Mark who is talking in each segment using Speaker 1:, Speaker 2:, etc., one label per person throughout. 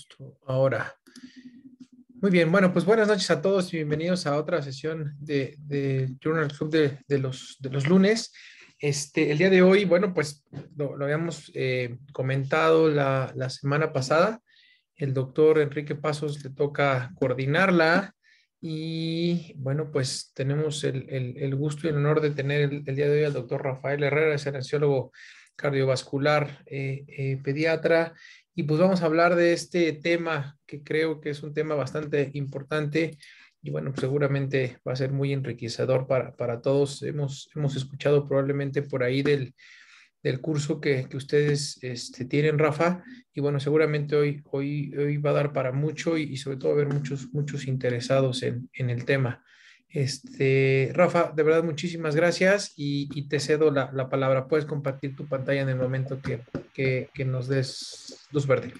Speaker 1: Justo ahora. Muy bien, bueno, pues buenas noches a todos y bienvenidos a otra sesión de Journal Club de los lunes. El día de hoy, bueno, pues lo habíamos comentado la semana pasada. El doctor Enrique Pasos le toca coordinarla y bueno, pues tenemos el gusto y el honor de tener el día de hoy al doctor Rafael Herrera, es anestesiólogo cardiovascular, pediatra, y pues vamos a hablar de este tema que creo que es un tema bastante importante y bueno, pues seguramente va a ser muy enriquecedor para todos. Hemos escuchado probablemente por ahí del curso que ustedes tienen, Rafa, y bueno, seguramente hoy va a dar para mucho y sobre todo haber muchos interesados en el tema. Rafa, de verdad, muchísimas gracias y te cedo la palabra. Puedes compartir tu pantalla en el momento que nos des luz verde.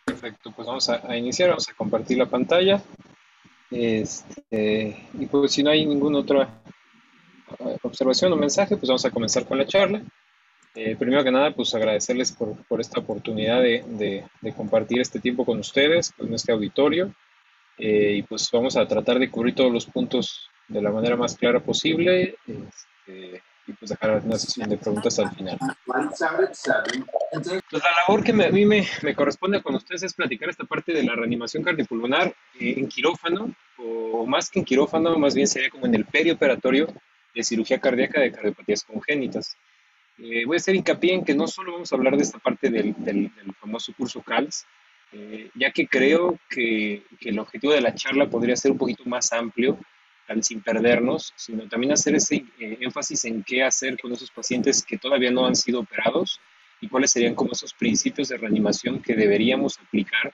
Speaker 2: Perfecto, pues vamos a iniciar, vamos a compartir la pantalla. Y pues si no hay ninguna otra observación o mensaje, pues vamos a comenzar con la charla. Primero que nada, pues agradecerles por esta oportunidad de compartir este tiempo con ustedes, con este auditorio. Y pues vamos a tratar de cubrir todos los puntos de la manera más clara posible. Y pues dejar una sesión de preguntas al final. Pues la labor que a mí me corresponde con ustedes es platicar esta parte de la reanimación cardiopulmonar en quirófano, o más que en quirófano, más bien sería como en el perioperatorio de cirugía cardíaca de cardiopatías congénitas. Voy a hacer hincapié en que no solo vamos a hablar de esta parte del famoso curso CALS, ya que creo que el objetivo de la charla podría ser un poquito más amplio, sin perdernos, sino también hacer ese énfasis en qué hacer con esos pacientes que todavía no han sido operados y cuáles serían como esos principios de reanimación que deberíamos aplicar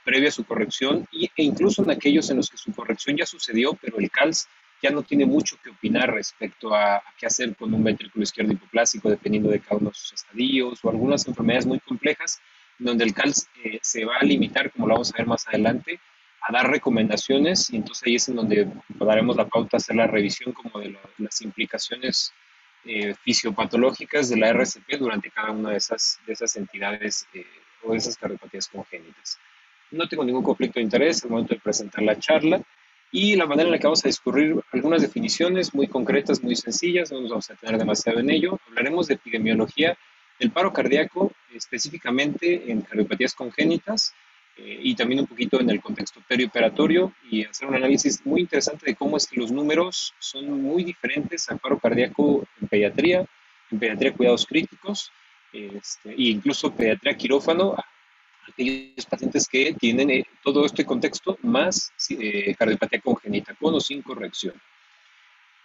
Speaker 2: previo a su corrección e incluso en aquellos en los que su corrección ya sucedió, pero el CALS ya no tiene mucho que opinar respecto a qué hacer con un ventrículo izquierdo hipoplásico, dependiendo de cada uno de sus estadios o algunas enfermedades muy complejas, donde el CALS se va a limitar, como lo vamos a ver más adelante, a dar recomendaciones, y entonces ahí es en donde daremos la pauta a hacer la revisión como de las implicaciones fisiopatológicas de la RCP durante cada una de esas entidades o de esas cardiopatías congénitas. No tengo ningún conflicto de interés al momento de presentar la charla, y la manera en la que vamos a discurrir algunas definiciones muy concretas, muy sencillas, no nos vamos a tener demasiado en ello. Hablaremos de epidemiología del paro cardíaco, específicamente en cardiopatías congénitas, y también un poquito en el contexto perioperatorio, y hacer un análisis muy interesante de cómo es que los números son muy diferentes al paro cardíaco en pediatría cuidados críticos, e incluso pediatría quirófano, aquellos pacientes que tienen todo este contexto más cardiopatía congénita, con o sin corrección.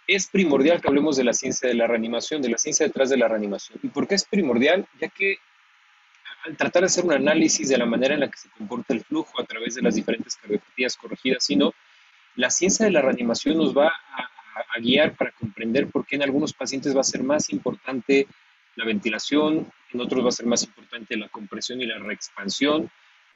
Speaker 2: Es primordial que hablemos de la ciencia de la reanimación, de la ciencia detrás de la reanimación. ¿Y por qué es primordial? Ya que al tratar de hacer un análisis de la manera en la que se comporta el flujo a través de las diferentes cardiopatías corregidas, sino la ciencia de la reanimación nos va a guiar para comprender por qué en algunos pacientes va a ser más importante la ventilación, en otros va a ser más importante la compresión y la reexpansión,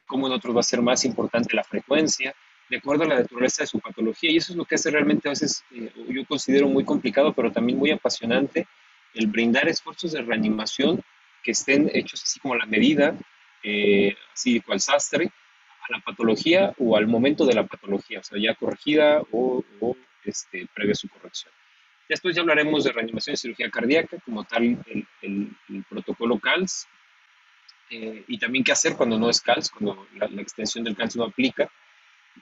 Speaker 2: como en otros va a ser más importante la frecuencia, de acuerdo a la naturaleza de su patología. Y eso es lo que hace realmente a veces, yo considero muy complicado, pero también muy apasionante, el brindar esfuerzos de reanimación que estén hechos así como a la medida, así cual sastre, a la patología o al momento de la patología, o sea, ya corregida o previa a su corrección. Después ya hablaremos de reanimación y cirugía cardíaca, como tal el protocolo CALS, y también qué hacer cuando no es CALS, cuando la extensión del CALS no aplica.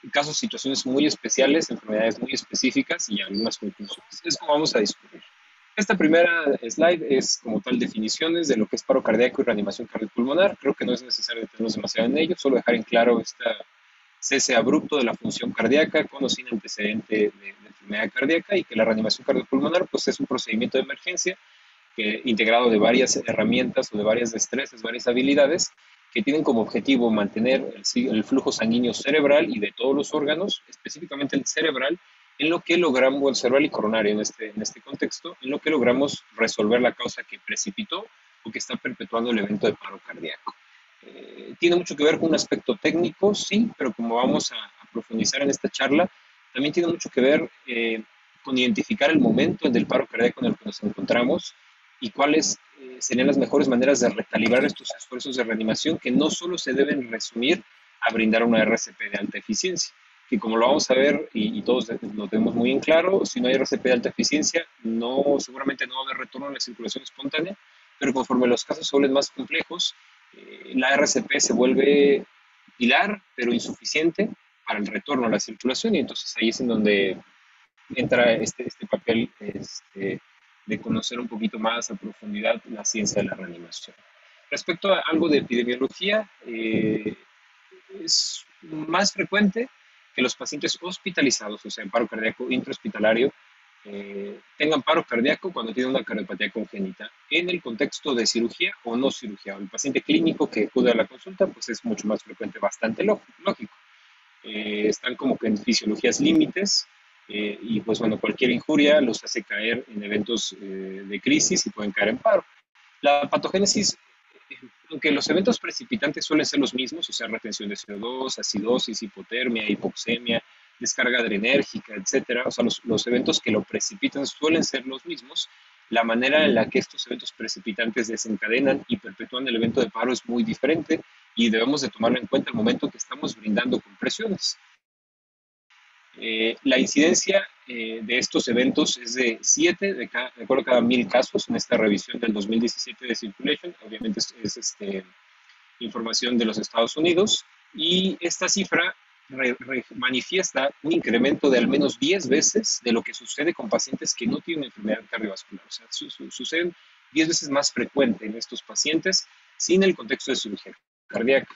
Speaker 2: En casos, situaciones muy especiales, enfermedades muy específicas y algunas conclusiones. Es como vamos a discutir. Esta primera slide es como tal definiciones de lo que es paro cardíaco y reanimación cardiopulmonar. Creo que no es necesario detenernos demasiado en ello, solo dejar en claro este cese abrupto de la función cardíaca con o sin antecedente de enfermedad cardíaca, y que la reanimación cardiopulmonar pues es un procedimiento de emergencia integrado de varias herramientas o de varias destrezas, varias habilidades que tienen como objetivo mantener el flujo sanguíneo cerebral y de todos los órganos, específicamente el cerebral, en lo que logramos, el cerebral y coronario en este contexto, en lo que logramos resolver la causa que precipitó o que está perpetuando el evento de paro cardíaco. Tiene mucho que ver con un aspecto técnico, sí, pero como vamos a profundizar en esta charla, también tiene mucho que ver con identificar el momento del paro cardíaco en el que nos encontramos y cuál es serían las mejores maneras de recalibrar estos esfuerzos de reanimación que no solo se deben resumir a brindar una RCP de alta eficiencia, que como lo vamos a ver y todos lo tenemos muy en claro, si no hay RCP de alta eficiencia, seguramente no va a haber retorno a la circulación espontánea, pero conforme los casos se vuelven más complejos, la RCP se vuelve pilar, pero insuficiente para el retorno a la circulación, y entonces ahí es en donde entra este papel de conocer un poquito más a profundidad la ciencia de la reanimación. Respecto a algo de epidemiología, es más frecuente que los pacientes hospitalizados, o sea, en paro cardíaco intrahospitalario, tengan paro cardíaco cuando tienen una cardiopatía congénita en el contexto de cirugía o no cirugía. El paciente clínico que acude a la consulta, pues es mucho más frecuente, bastante lógico. Están como que en fisiologías límites, y pues bueno, cualquier injuria los hace caer en eventos de crisis y pueden caer en paro. La patogénesis, aunque los eventos precipitantes suelen ser los mismos, o sea, retención de CO2, acidosis, hipotermia, hipoxemia, descarga adrenérgica, etcétera, o sea, los eventos que lo precipitan suelen ser los mismos. La manera en la que estos eventos precipitantes desencadenan y perpetúan el evento de paro es muy diferente y debemos de tomarlo en cuenta al momento que estamos brindando compresiones. La incidencia de estos eventos es de 7 de acuerdo a cada 1000 casos en esta revisión del 2017 de Circulation. Obviamente es información de los Estados Unidos, y esta cifra manifiesta un incremento de al menos 10 veces de lo que sucede con pacientes que no tienen enfermedad cardiovascular. O sea, suceden 10 veces más frecuente en estos pacientes sin el contexto de cirugía cardíaca.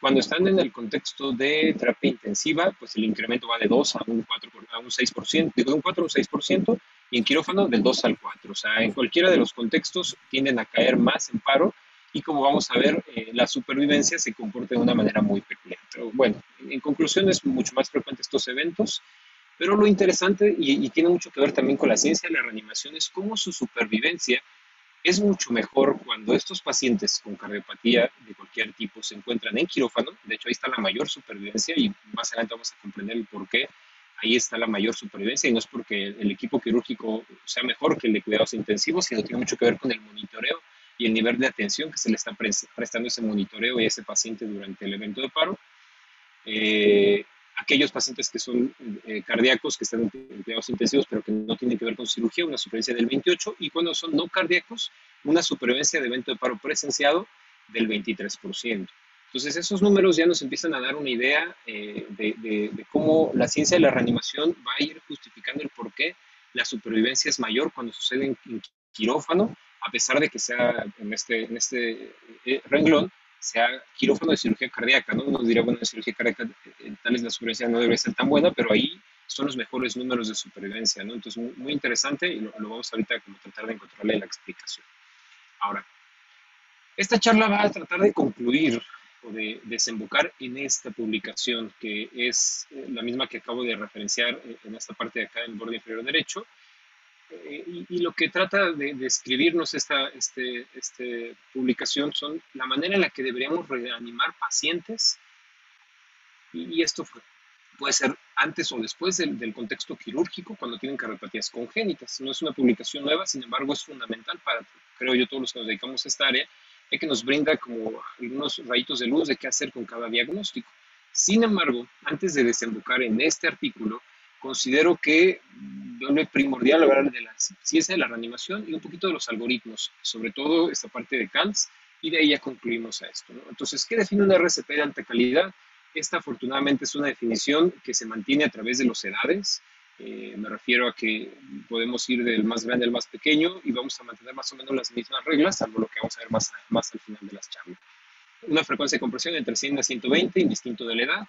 Speaker 2: Cuando están en el contexto de terapia intensiva, pues el incremento va de 2 a un 4, a un 6%, de un 4 a un 6%, y en quirófano del 2 al 4. O sea, en cualquiera de los contextos tienden a caer más en paro, y como vamos a ver, la supervivencia se comporta de una manera muy peculiar. Pero bueno, en conclusión, es mucho más frecuente estos eventos, pero lo interesante, y tiene mucho que ver también con la ciencia de la reanimación, es cómo su supervivencia es mucho mejor cuando estos pacientes con cardiopatía de cualquier tipo se encuentran en quirófano. De hecho, ahí está la mayor supervivencia, y más adelante vamos a comprender el por qué ahí está la mayor supervivencia, y no es porque el equipo quirúrgico sea mejor que el de cuidados intensivos, sino tiene mucho que ver con el monitoreo y el nivel de atención que se le está prestando ese monitoreo y a ese paciente durante el evento de paro. Aquellos pacientes que son cardíacos, que están en cuidados intensivos, pero que no tienen que ver con cirugía, una supervivencia del 28%, y cuando son no cardíacos, una supervivencia de evento de paro presenciado del 23%. Entonces, esos números ya nos empiezan a dar una idea de cómo la ciencia de la reanimación va a ir justificando el por qué la supervivencia es mayor cuando sucede en quirófano, a pesar de que sea en este renglón, sea quirófano de cirugía cardíaca, ¿no? Uno diría, bueno, en cirugía cardíaca tal vez la supervivencia no debe ser tan buena, pero ahí son los mejores números de supervivencia, ¿no? Entonces, muy interesante, y lo vamos ahorita como tratar de encontrarle la explicación. Ahora, esta charla va a tratar de concluir o de desembocar en esta publicación, que es la misma que acabo de referenciar en esta parte de acá en el borde inferior derecho, y lo que trata de escribirnos esta publicación son la manera en la que deberíamos reanimar pacientes, y esto puede ser antes o después del contexto quirúrgico, cuando tienen cardiopatías congénitas. No es una publicación nueva, sin embargo es fundamental para, creo yo, todos los que nos dedicamos a esta área, ya que nos brinda como algunos rayitos de luz de qué hacer con cada diagnóstico. Sin embargo, antes de desembocar en este artículo, considero que es primordial hablar de la ciencia de la reanimación y un poquito de los algoritmos, sobre todo esta parte de CANS, y de ahí ya concluimos a esto, ¿no? Entonces, ¿qué define una RCP de alta calidad? Esta afortunadamente es una definición que se mantiene a través de las edades. Me refiero a que podemos ir del más grande al más pequeño y vamos a mantener más o menos las mismas reglas, salvo lo que vamos a ver más al final de las charlas. Una frecuencia de compresión entre 100 a 120, indistinto de la edad.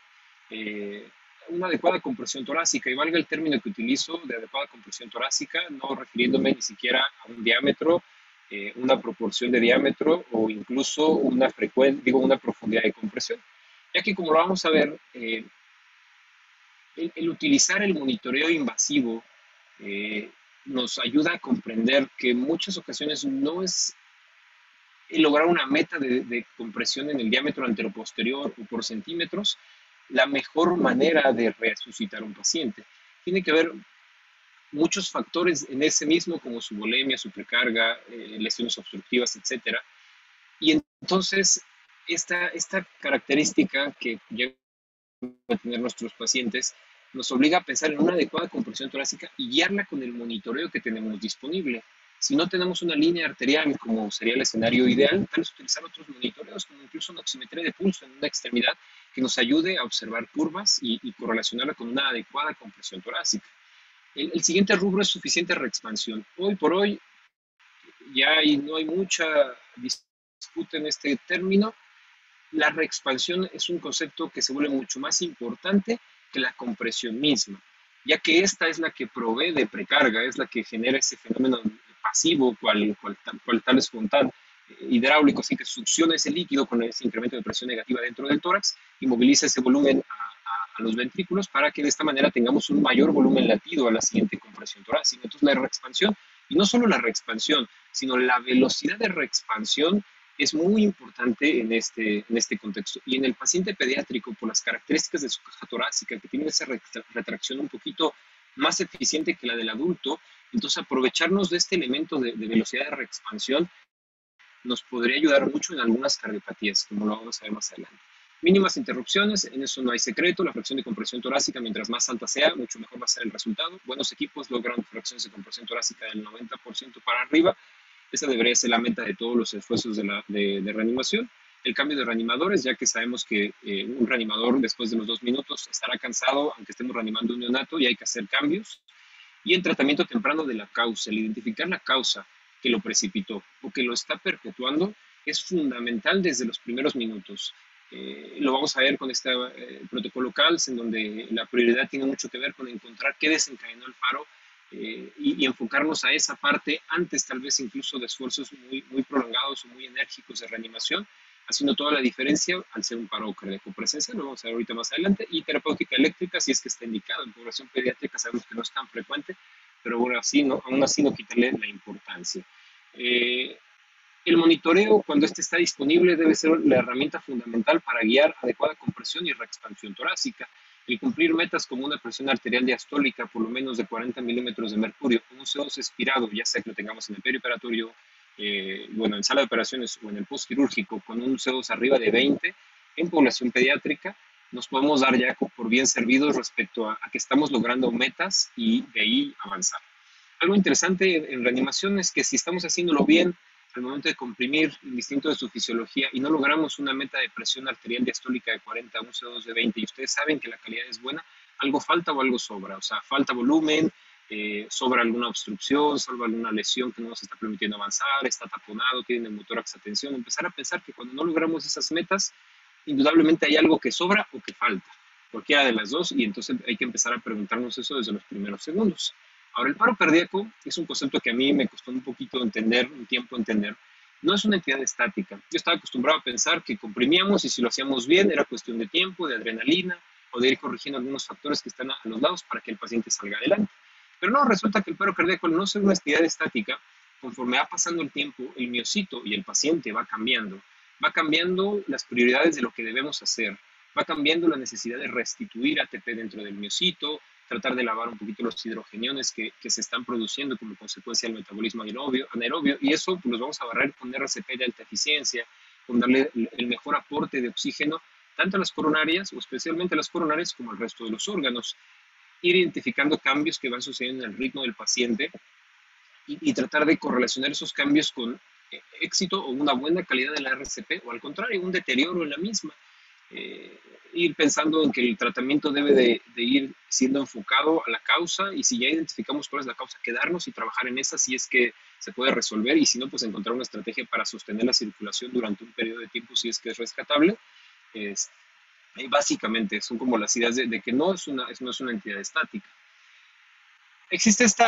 Speaker 2: Una adecuada compresión torácica, y valga el término que utilizo de adecuada compresión torácica, no refiriéndome ni siquiera a un diámetro, una proporción de diámetro, o incluso una profundidad de compresión, ya que, como lo vamos a ver, el utilizar el monitoreo invasivo nos ayuda a comprender que en muchas ocasiones no es lograr una meta de compresión en el diámetro anteroposterior o por centímetros la mejor manera de resucitar un paciente. Tiene que ver muchos factores en ese mismo, como su volemia, su precarga, lesiones obstructivas, etcétera. Y entonces, esta característica que llegan a tener nuestros pacientes nos obliga a pensar en una adecuada compresión torácica y guiarla con el monitoreo que tenemos disponible. Si no tenemos una línea arterial, como sería el escenario ideal, tal vez utilizar otros monitoreos, como incluso una oximetría de pulso en una extremidad que nos ayude a observar curvas y correlacionarla con una adecuada compresión torácica. El siguiente rubro es suficiente reexpansión. Hoy por hoy no hay mucha disputa en este término. La reexpansión es un concepto que se vuelve mucho más importante que la compresión misma, ya que esta es la que provee de precarga, es la que genera ese fenómeno pasivo, cual tal es espontáneo hidráulico, así que succiona ese líquido con ese incremento de presión negativa dentro del tórax y moviliza ese volumen a los ventrículos para que de esta manera tengamos un mayor volumen latido a la siguiente compresión torácica. Entonces la reexpansión, y no solo la reexpansión, sino la velocidad de reexpansión es muy importante en este contexto. Y en el paciente pediátrico, por las características de su caja torácica, que tiene esa retracción un poquito más eficiente que la del adulto, entonces aprovecharnos de este elemento de velocidad de reexpansión nos podría ayudar mucho en algunas cardiopatías, como lo vamos a ver más adelante. Mínimas interrupciones, en eso no hay secreto. La fracción de compresión torácica, mientras más alta sea, mucho mejor va a ser el resultado. Buenos equipos logran fracciones de compresión torácica del 90% para arriba. Esa debería ser la meta de todos los esfuerzos de reanimación. El cambio de reanimadores, ya que sabemos que un reanimador después de los 2 minutos estará cansado, aunque estemos reanimando un neonato, y hay que hacer cambios. Y el tratamiento temprano de la causa, el identificar la causa que lo precipitó o que lo está perpetuando, es fundamental desde los primeros minutos. Lo vamos a ver con este protocolo CALS, en donde la prioridad tiene mucho que ver con encontrar qué desencadenó el paro y enfocarnos a esa parte antes tal vez incluso de esfuerzos muy prolongados o muy enérgicos de reanimación, haciendo toda la diferencia al ser un paro cardíaco presencial, lo vamos a ver ahorita más adelante, y terapéutica eléctrica si es que está indicado. En población pediátrica sabemos que no es tan frecuente, pero aún así no quitarle la importancia. El monitoreo, cuando este está disponible, debe ser la herramienta fundamental para guiar adecuada compresión y reexpansión torácica. El cumplir metas como una presión arterial diastólica por lo menos de 40 milímetros de mercurio, con un CO2 expirado, ya sea que lo tengamos en el perioperatorio, en sala de operaciones o en el postquirúrgico, con un CO2 arriba de 20, en población pediátrica, nos podemos dar ya por bien servidos respecto a que estamos logrando metas y de ahí avanzar. Algo interesante en reanimación es que si estamos haciéndolo bien, al momento de comprimir, distinto de su fisiología, y no logramos una meta de presión arterial diastólica de 40, un CO2 de 20, y ustedes saben que la calidad es buena, algo falta o algo sobra. O sea, falta volumen, sobra alguna obstrucción, sobra alguna lesión que no nos está permitiendo avanzar, está taponado, tiene neumotórax atención. Empezar a pensar que cuando no logramos esas metas, indudablemente hay algo que sobra o que falta, cualquiera de las dos, y entonces hay que empezar a preguntarnos eso desde los primeros segundos. Ahora, el paro cardíaco es un concepto que a mí me costó un poquito entender, un tiempo entender. No es una entidad estática. Yo estaba acostumbrado a pensar que comprimíamos y si lo hacíamos bien era cuestión de tiempo, de adrenalina o de ir corrigiendo algunos factores que están a los lados para que el paciente salga adelante. Pero no, resulta que el paro cardíaco, al no ser una entidad estática, conforme va pasando el tiempo, el miocito y el paciente va cambiando las prioridades de lo que debemos hacer, va cambiando la necesidad de restituir ATP dentro del miocito, tratar de lavar un poquito los hidrogeniones que se están produciendo como consecuencia del metabolismo anaerobio, y eso pues, los vamos a barrer con RCP de alta eficiencia, con darle el mejor aporte de oxígeno, tanto a las coronarias, o especialmente a las coronarias, como al resto de los órganos. Ir identificando cambios que van sucediendo en el ritmo del paciente y tratar de correlacionar esos cambios con éxito o una buena calidad de la RCP, o al contrario, un deterioro en la misma. Ir pensando en que el tratamiento debe de ir siendo enfocado a la causa, y si ya identificamos cuál es la causa, quedarnos y trabajar en esa si es que se puede resolver, y si no, pues encontrar una estrategia para sostener la circulación durante un periodo de tiempo si es que es rescatable. Y básicamente son como las ideas de que no es una entidad estática. Existe este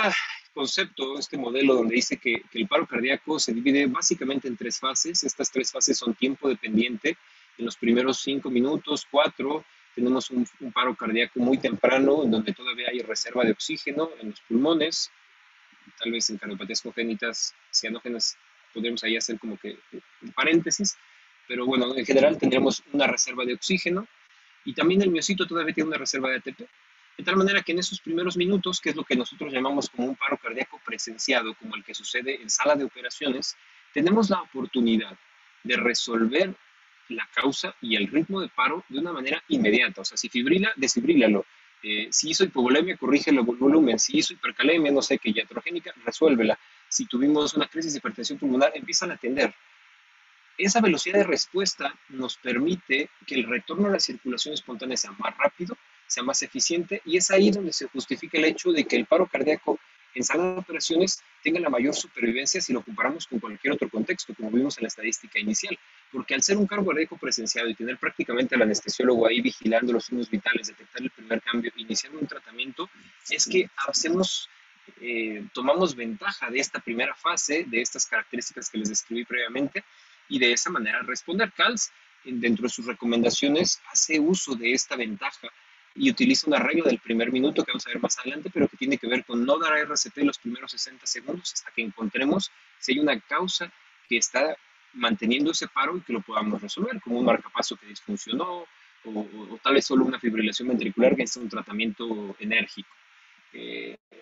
Speaker 2: concepto, este modelo donde dice que el paro cardíaco se divide básicamente en 3 fases. Estas 3 fases son tiempo dependiente. En los primeros 5 minutos, 4, tenemos un paro cardíaco muy temprano, en donde todavía hay reserva de oxígeno en los pulmones. Tal vez en cardiopatías congénitas cianógenas podremos ahí hacer como que un paréntesis, pero bueno, en general tendremos una reserva de oxígeno, y también el miocito todavía tiene una reserva de ATP. De tal manera que en esos primeros minutos, que es lo que nosotros llamamos como un paro cardíaco presenciado, como el que sucede en sala de operaciones, tenemos la oportunidad de resolver la causa y el ritmo de paro de una manera inmediata. O sea, si fibrila, desfibrílalo. Si hizo hipovolemia, corrige el volumen. Si hizo hipercalemia, no sé qué, iatrogénica, resuélvela. Si tuvimos una crisis de hipertensión pulmonar, empiezan a atender. Esa velocidad de respuesta nos permite que el retorno a la circulación espontánea sea más rápido, sea más eficiente, y es ahí donde se justifica el hecho de que el paro cardíaco en sala de operaciones tenga la mayor supervivencia si lo comparamos con cualquier otro contexto, como vimos en la estadística inicial, porque al ser un cargo cardíaco presenciado y tener prácticamente al anestesiólogo ahí vigilando los signos vitales, detectar el primer cambio, iniciando un tratamiento, es que tomamos ventaja de esta primera fase, de estas características que les describí previamente, y de esa manera responder. CALS, dentro de sus recomendaciones, hace uso de esta ventaja y utiliza una regla del primer minuto que vamos a ver más adelante, pero que tiene que ver con no dar RCP los primeros 60 segundos hasta que encontremos si hay una causa que está manteniendo ese paro y que lo podamos resolver, como un marcapaso que disfuncionó o tal vez solo una fibrilación ventricular que es un tratamiento enérgico.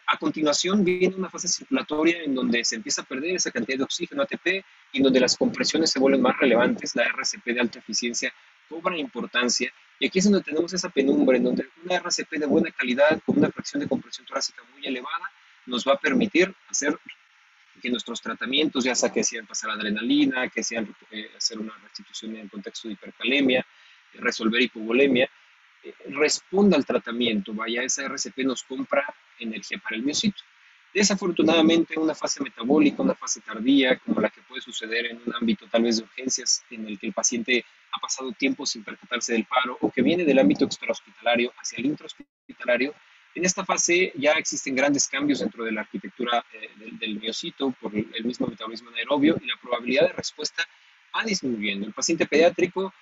Speaker 2: A continuación viene una fase circulatoria en donde se empieza a perder esa cantidad de oxígeno ATP y en donde las compresiones se vuelven más relevantes, la RCP de alta eficiencia cobra importancia y aquí es donde tenemos esa penumbra en donde una RCP de buena calidad con una fracción de compresión torácica muy elevada nos va a permitir hacer que nuestros tratamientos, ya sea que sean pasar adrenalina, que sean hacer una restitución en contexto de hipercalemia, resolver hipovolemia, responda al tratamiento, vaya, esa RCP nos compra energía para el miocito. Desafortunadamente, una fase metabólica, una fase tardía, como la que puede suceder en un ámbito tal vez de urgencias, en el que el paciente ha pasado tiempo sin percatarse del paro, o que viene del ámbito extrahospitalario hacia el intrahospitalario, en esta fase ya existen grandes cambios dentro de la arquitectura del miocito por el mismo metabolismo anaerobio y la probabilidad de respuesta va disminuyendo. El paciente pediátrico,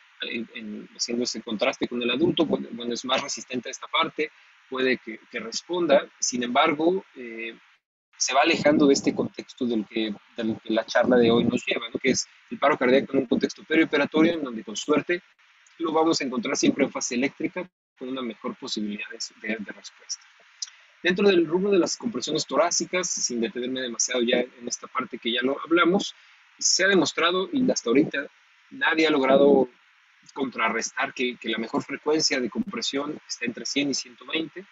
Speaker 2: haciendo ese contraste con el adulto, bueno, es más resistente a esta parte, puede que responda. Sin embargo, se va alejando de este contexto del que la charla de hoy nos lleva, ¿no? Que es el paro cardíaco en un contexto perioperatorio, en donde con suerte lo vamos a encontrar siempre en fase eléctrica, con una mejor posibilidad de respuesta. Dentro del rubro de las compresiones torácicas, sin detenerme demasiado ya en esta parte que ya lo hablamos, se ha demostrado y hasta ahorita nadie ha logrado contrarrestar que la mejor frecuencia de compresión está entre 100 y 120.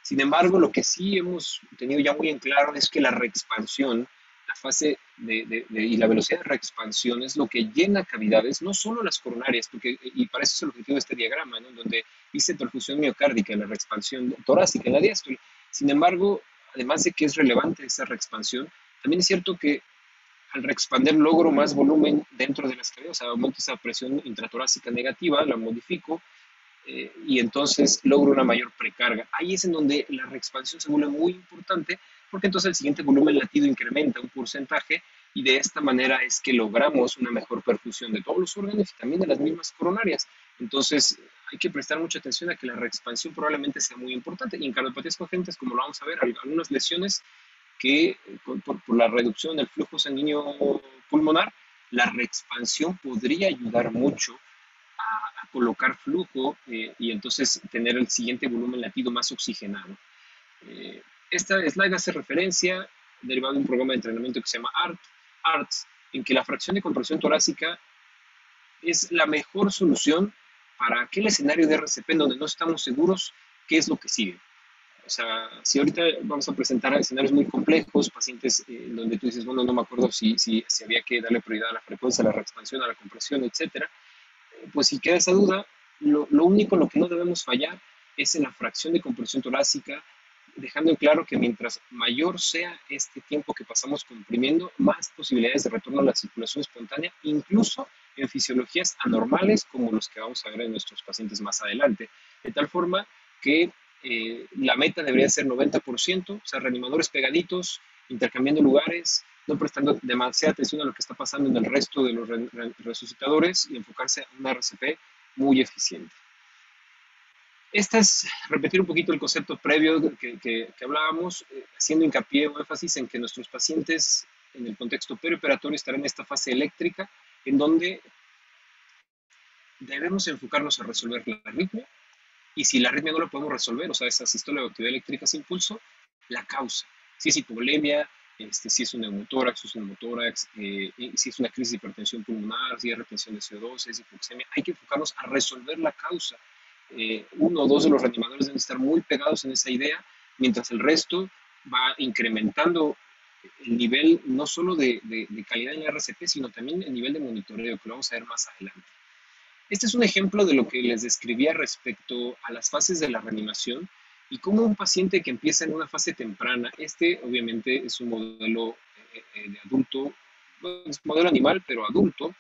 Speaker 2: Sin embargo, lo que sí hemos tenido ya muy en claro es que la reexpansión, la fase y la velocidad de reexpansión es lo que llena cavidades, no solo las coronarias, y para eso es el objetivo de este diagrama, ¿no? Donde dice perfusión miocárdica, la reexpansión torácica en la diástole. Sin embargo, además de que es relevante esa reexpansión, también es cierto que al reexpander logro más volumen dentro de las cavidades, o sea, aumento esa presión intratorácica negativa, la modifico, y entonces logro una mayor precarga. Ahí es en donde la reexpansión se vuelve muy importante porque entonces el siguiente volumen latido incrementa un porcentaje y de esta manera es que logramos una mejor perfusión de todos los órganos y también de las mismas coronarias. Entonces hay que prestar mucha atención a que la reexpansión probablemente sea muy importante y en cardiopatías congénitas, como lo vamos a ver, hay algunas lesiones que por la reducción del flujo sanguíneo pulmonar, la reexpansión podría ayudar mucho a colocar flujo y entonces tener el siguiente volumen latido más oxigenado. Esta slide hace referencia, derivado de un programa de entrenamiento que se llama ARTS, en que la fracción de compresión torácica es la mejor solución para aquel escenario de RCP en donde no estamos seguros qué es lo que sigue. O sea, si ahorita vamos a presentar escenarios muy complejos, pacientes donde tú dices, bueno, no me acuerdo si había que darle prioridad a la frecuencia, a la reexpansión, a la compresión, etcétera, pues si queda esa duda, lo único en lo que no debemos fallar es en la fracción de compresión torácica, dejando en claro que mientras mayor sea este tiempo que pasamos comprimiendo, más posibilidades de retorno a la circulación espontánea, incluso en fisiologías anormales como los que vamos a ver en nuestros pacientes más adelante. De tal forma que la meta debería ser 90%, o sea, reanimadores pegaditos, intercambiando lugares, no prestando demasiada atención a lo que está pasando en el resto de los resucitadores y enfocarse en una RCP muy eficiente. Esta es repetir un poquito el concepto previo que hablábamos, haciendo hincapié o énfasis en que nuestros pacientes en el contexto perioperatorio estarán en esta fase eléctrica, en donde debemos enfocarnos a resolver la arritmia, Y si la arritmia no la podemos resolver, o sea, esa sistólica o actividad eléctrica sin pulso, la causa. Si es hipovolemia, si es un neumotórax, si es un neumotórax, si es una crisis de hipertensión pulmonar, si es retención de CO2, si es hipoxemia, hay que enfocarnos a resolver la causa. Uno o dos de los reanimadores deben estar muy pegados en esa idea, mientras el resto va incrementando el nivel no solo de calidad en la RCP, sino también el nivel de monitoreo, que lo vamos a ver más adelante. Este es un ejemplo de lo que les describía respecto a las fases de la reanimación y cómo un paciente que empieza en una fase temprana, este obviamente es un modelo de adulto, bueno, es un modelo animal, pero adulto,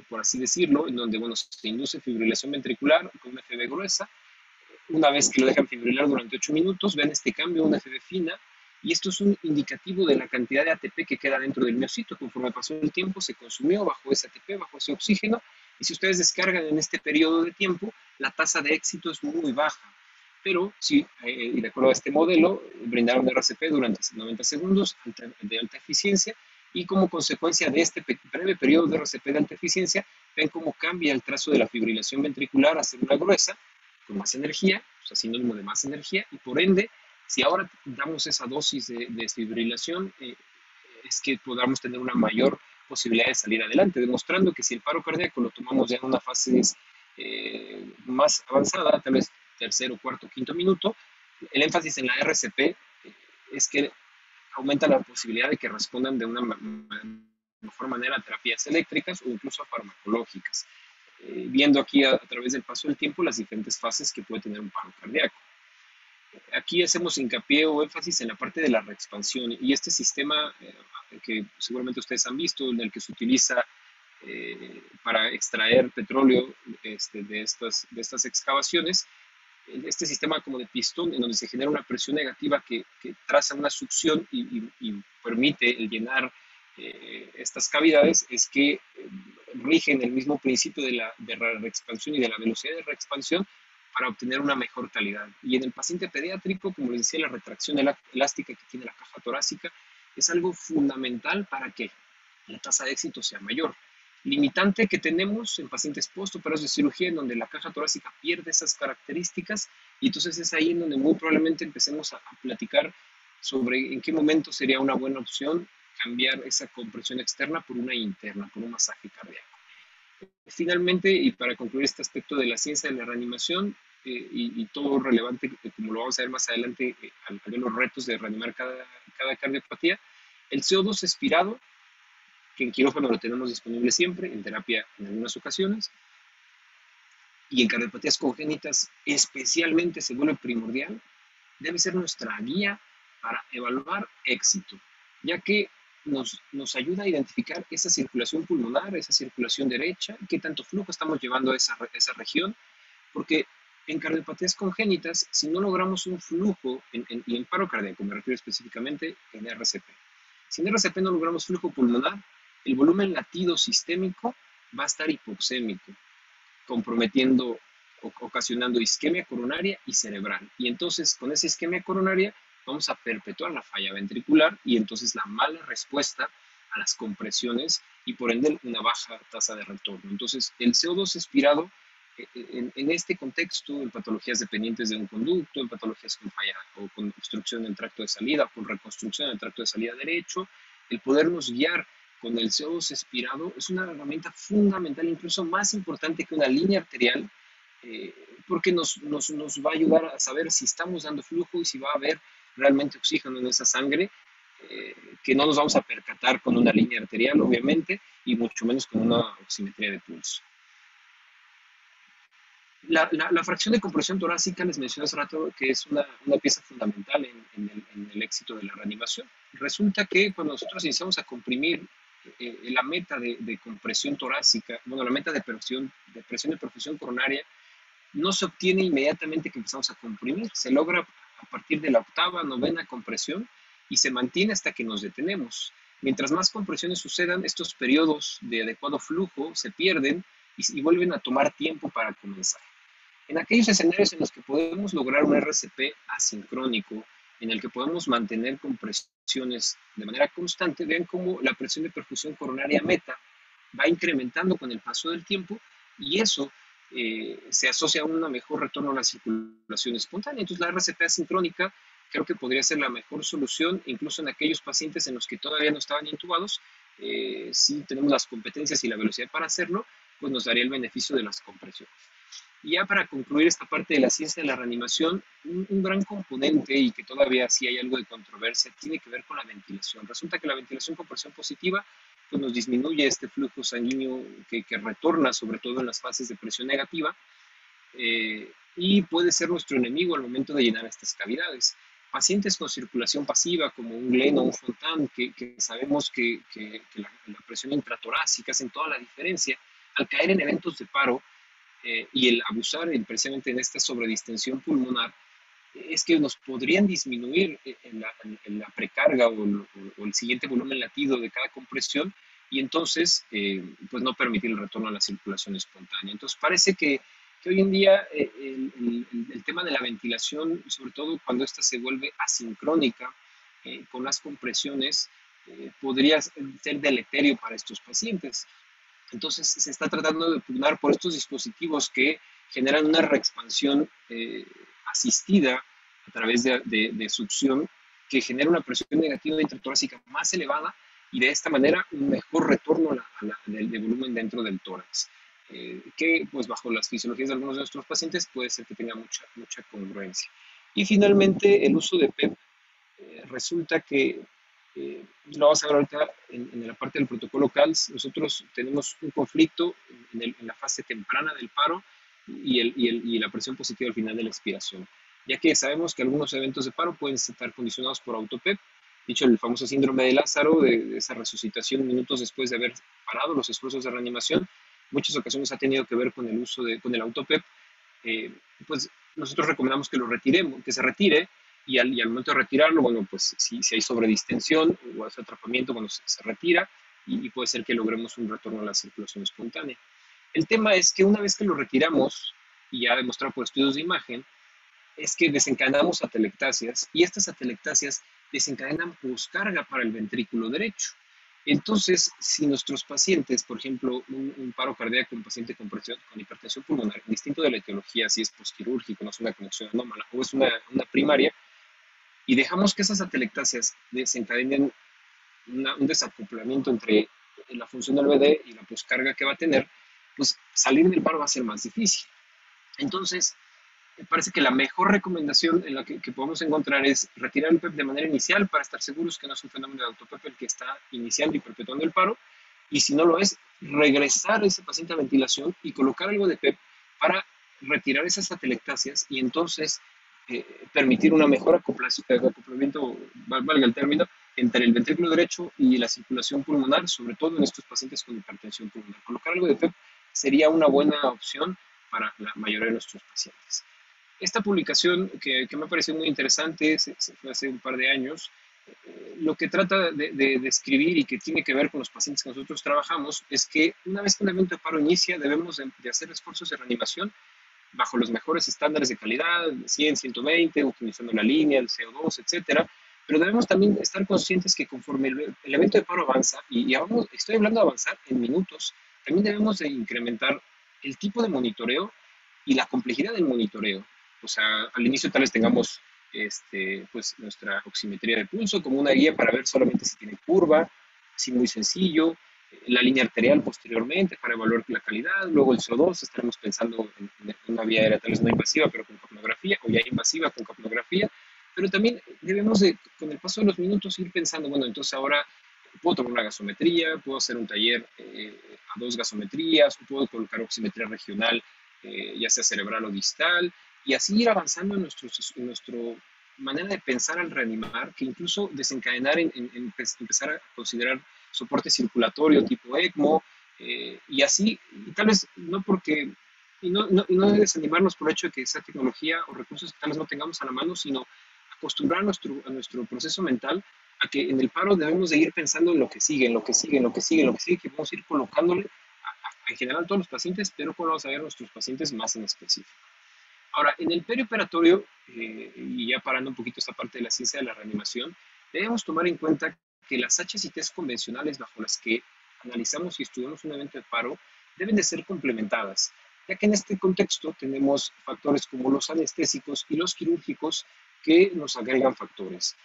Speaker 2: por así decirlo, en donde bueno, se induce fibrilación ventricular con una FB gruesa. Una vez que lo dejan fibrilar durante 8 minutos, ven este cambio, una FB fina, y esto es un indicativo de la cantidad de ATP que queda dentro del miocito. Conforme pasó el tiempo, se consumió bajo ese ATP, bajo ese oxígeno, y si ustedes descargan en este periodo de tiempo, la tasa de éxito es muy baja. Pero sí, y de acuerdo a este modelo, brindaron RCP durante 90 segundos de alta eficiencia, y como consecuencia de este breve periodo de RCP de alta eficiencia, ven cómo cambia el trazo de la fibrilación ventricular a célula gruesa, con más energía, o sea, sinónimo de más energía, y por ende, si ahora damos esa dosis de desfibrilación, es que podamos tener una mayor posibilidad de salir adelante, demostrando que si el paro cardíaco lo tomamos ya en una fase más avanzada, tal vez tercero, cuarto, quinto minuto, el énfasis en la RCP es que aumenta la posibilidad de que respondan de una mejor manera a terapias eléctricas o incluso a farmacológicas, viendo aquí a través del paso del tiempo las diferentes fases que puede tener un paro cardíaco. Aquí hacemos hincapié o énfasis en la parte de la reexpansión y este sistema que seguramente ustedes han visto, en el que se utiliza para extraer petróleo de estas excavaciones, este sistema como de pistón en donde se genera una presión negativa que traza una succión y permite el llenar estas cavidades, es que rigen el mismo principio de la reexpansión y de la velocidad de reexpansión para obtener una mejor calidad. Y en el paciente pediátrico, como les decía, la retracción elástica que tiene la caja torácica es algo fundamental para que la tasa de éxito sea mayor. Limitante que tenemos en pacientes postoperados de cirugía, en donde la caja torácica pierde esas características, y entonces es ahí en donde muy probablemente empecemos a platicar sobre en qué momento sería una buena opción cambiar esa compresión externa por una interna, por un masaje cardíaco. Finalmente, y para concluir este aspecto de la ciencia de la reanimación y todo relevante, como lo vamos a ver más adelante, al ver los retos de reanimar cada cardiopatía, el CO2 expirado, que en quirófano lo tenemos disponible siempre, en terapia en algunas ocasiones, y en cardiopatías congénitas especialmente se vuelve primordial, debe ser nuestra guía para evaluar éxito, ya que nos ayuda a identificar esa circulación pulmonar, esa circulación derecha, qué tanto flujo estamos llevando a esa región, porque en cardiopatías congénitas, si no logramos un flujo, y en paro cardíaco me refiero específicamente en RCP, si en RCP no logramos flujo pulmonar, el volumen latido sistémico va a estar hipoxémico, comprometiendo, ocasionando isquemia coronaria y cerebral. Y entonces, con esa isquemia coronaria, vamos a perpetuar la falla ventricular y entonces la mala respuesta a las compresiones y por ende una baja tasa de retorno. Entonces, el CO2 expirado en este contexto, en patologías dependientes de un conducto, en patologías con falla o con obstrucción del tracto de salida o con reconstrucción del tracto de salida derecho, el podernos guiar con el CO2 expirado es una herramienta fundamental, incluso más importante que una línea arterial, porque nos va a ayudar a saber si estamos dando flujo y si va a haber realmente oxígeno en esa sangre, que no nos vamos a percatar con una línea arterial, obviamente, y mucho menos con una oximetría de pulso. La fracción de compresión torácica, les mencioné hace rato que es una pieza fundamental en el éxito de la reanimación. Resulta que cuando nosotros iniciamos a comprimir la meta de compresión torácica, bueno, la meta de presión de perfusión coronaria, no se obtiene inmediatamente que empezamos a comprimir, se logra a partir de la octava, novena compresión y se mantiene hasta que nos detenemos. Mientras más compresiones sucedan, estos periodos de adecuado flujo se pierden y vuelven a tomar tiempo para comenzar. En aquellos escenarios en los que podemos lograr un RCP asincrónico, en el que podemos mantener compresiones de manera constante, vean cómo la presión de perfusión coronaria meta va incrementando con el paso del tiempo y eso se asocia a un mejor retorno a la circulación espontánea. Entonces, la RCP asincrónica creo que podría ser la mejor solución, incluso en aquellos pacientes en los que todavía no estaban intubados. Si tenemos las competencias y la velocidad para hacerlo, pues nos daría el beneficio de las compresiones. Y ya para concluir esta parte de la ciencia de la reanimación, un gran componente y que todavía sí hay algo de controversia tiene que ver con la ventilación. Resulta que la ventilación con presión positiva pues nos disminuye este flujo sanguíneo que retorna sobre todo en las fases de presión negativa, y puede ser nuestro enemigo al momento de llenar estas cavidades. Pacientes con circulación pasiva, como un Glenn o un Fontan, que sabemos que la presión intratorácica hace toda la diferencia, al caer en eventos de paro, y el abusar precisamente en esta sobredistensión pulmonar, es que nos podrían disminuir en la precarga o el siguiente volumen latido de cada compresión y entonces pues no permitir el retorno a la circulación espontánea. Entonces parece que hoy en día el tema de la ventilación, sobre todo cuando ésta se vuelve asincrónica con las compresiones, podría ser deleterio para estos pacientes. Entonces se está tratando de pugnar por estos dispositivos que generan una reexpansión asistida a través de succión que genera una presión negativa intratorácica más elevada y de esta manera un mejor retorno de volumen dentro del tórax, que pues bajo las fisiologías de algunos de nuestros pacientes puede ser que tenga mucha congruencia. Y finalmente el uso de PEP, resulta que lo vamos a ver ahorita en la parte del protocolo CALS. Nosotros tenemos un conflicto en la fase temprana del paro y la presión positiva al final de la expiración, ya que sabemos que algunos eventos de paro pueden estar condicionados por autopep, dicho el famoso síndrome de Lázaro, de esa resucitación minutos después de haber parado los esfuerzos de reanimación. Muchas ocasiones ha tenido que ver con el uso con el autopep. Pues nosotros recomendamos que lo retiremos, que se retire, y al momento de retirarlo, bueno, pues si hay sobredistensión o hace atrapamiento, bueno, se retira y puede ser que logremos un retorno a la circulación espontánea. El tema es que una vez que lo retiramos, y ya demostrado por estudios de imagen, es que desencadenamos atelectasias y estas atelectasias desencadenan poscarga para el ventrículo derecho. Entonces, si nuestros pacientes, por ejemplo, un paro cardíaco, un paciente con hipertensión pulmonar, distinto de la etiología, si es postquirúrgico, no es una conexión anómala o es una primaria, y dejamos que esas atelectasias desencadenen un desacoplamiento entre la función del VD y la poscarga que va a tener, pues salir del paro va a ser más difícil. Entonces, me parece que la mejor recomendación en la que podemos encontrar es retirar el PEP de manera inicial para estar seguros que no es un fenómeno de autopep el que está iniciando y perpetuando el paro, y si no lo es, regresar a ese paciente a ventilación y colocar algo de PEP para retirar esas atelectasias y entonces permitir una mejor acoplamiento, valga el término, entre el ventrículo derecho y la circulación pulmonar, sobre todo en estos pacientes con hipertensión pulmonar. Colocar algo de PEP sería una buena opción para la mayoría de nuestros pacientes. Esta publicación que me pareció muy interesante, se fue hace un par de años, lo que trata de escribir y que tiene que ver con los pacientes que nosotros trabajamos es que una vez que un evento de paro inicia, debemos de hacer esfuerzos de reanimación bajo los mejores estándares de calidad, 100, 120, utilizando la línea, el CO2, etcétera. Pero debemos también estar conscientes que conforme el evento de paro avanza, y estoy hablando de avanzar en minutos, también debemos de incrementar el tipo de monitoreo y la complejidad del monitoreo. O sea, al inicio tal vez tengamos pues nuestra oximetría de pulso como una guía para ver solamente si tiene curva, así muy sencillo, la línea arterial posteriormente para evaluar la calidad, luego el CO2, estaremos pensando en una vía aérea tal vez no invasiva, pero con capnografía, o ya invasiva con capnografía, pero también debemos de, con el paso de los minutos, ir pensando, bueno, entonces ahora puedo tomar una gasometría, puedo hacer un taller a 2 gasometrías, puedo colocar oximetría regional, ya sea cerebral o distal, y así ir avanzando en nuestra manera de pensar al reanimar, que incluso desencadenar en empezar a considerar soporte circulatorio tipo ECMO, y así, y tal vez no porque, y no desanimarnos por el hecho de que esa tecnología o recursos que tal vez no tengamos a la mano, sino acostumbrar a nuestro proceso mental a que en el paro debemos de ir pensando en lo que sigue, en lo que sigue, en lo que sigue, en lo que sigue, que vamos a ir colocándole en general a todos los pacientes, pero cuando vamos a ver a nuestros pacientes más en específico. Ahora, en el perioperatorio, y ya parando un poquito esta parte de la ciencia de la reanimación, debemos tomar en cuenta que las HCTs convencionales bajo las que analizamos y estudiamos un evento de paro deben de ser complementadas. ya que en este contexto tenemos factores como los anestésicos y los quirúrgicos que nos agregan factores.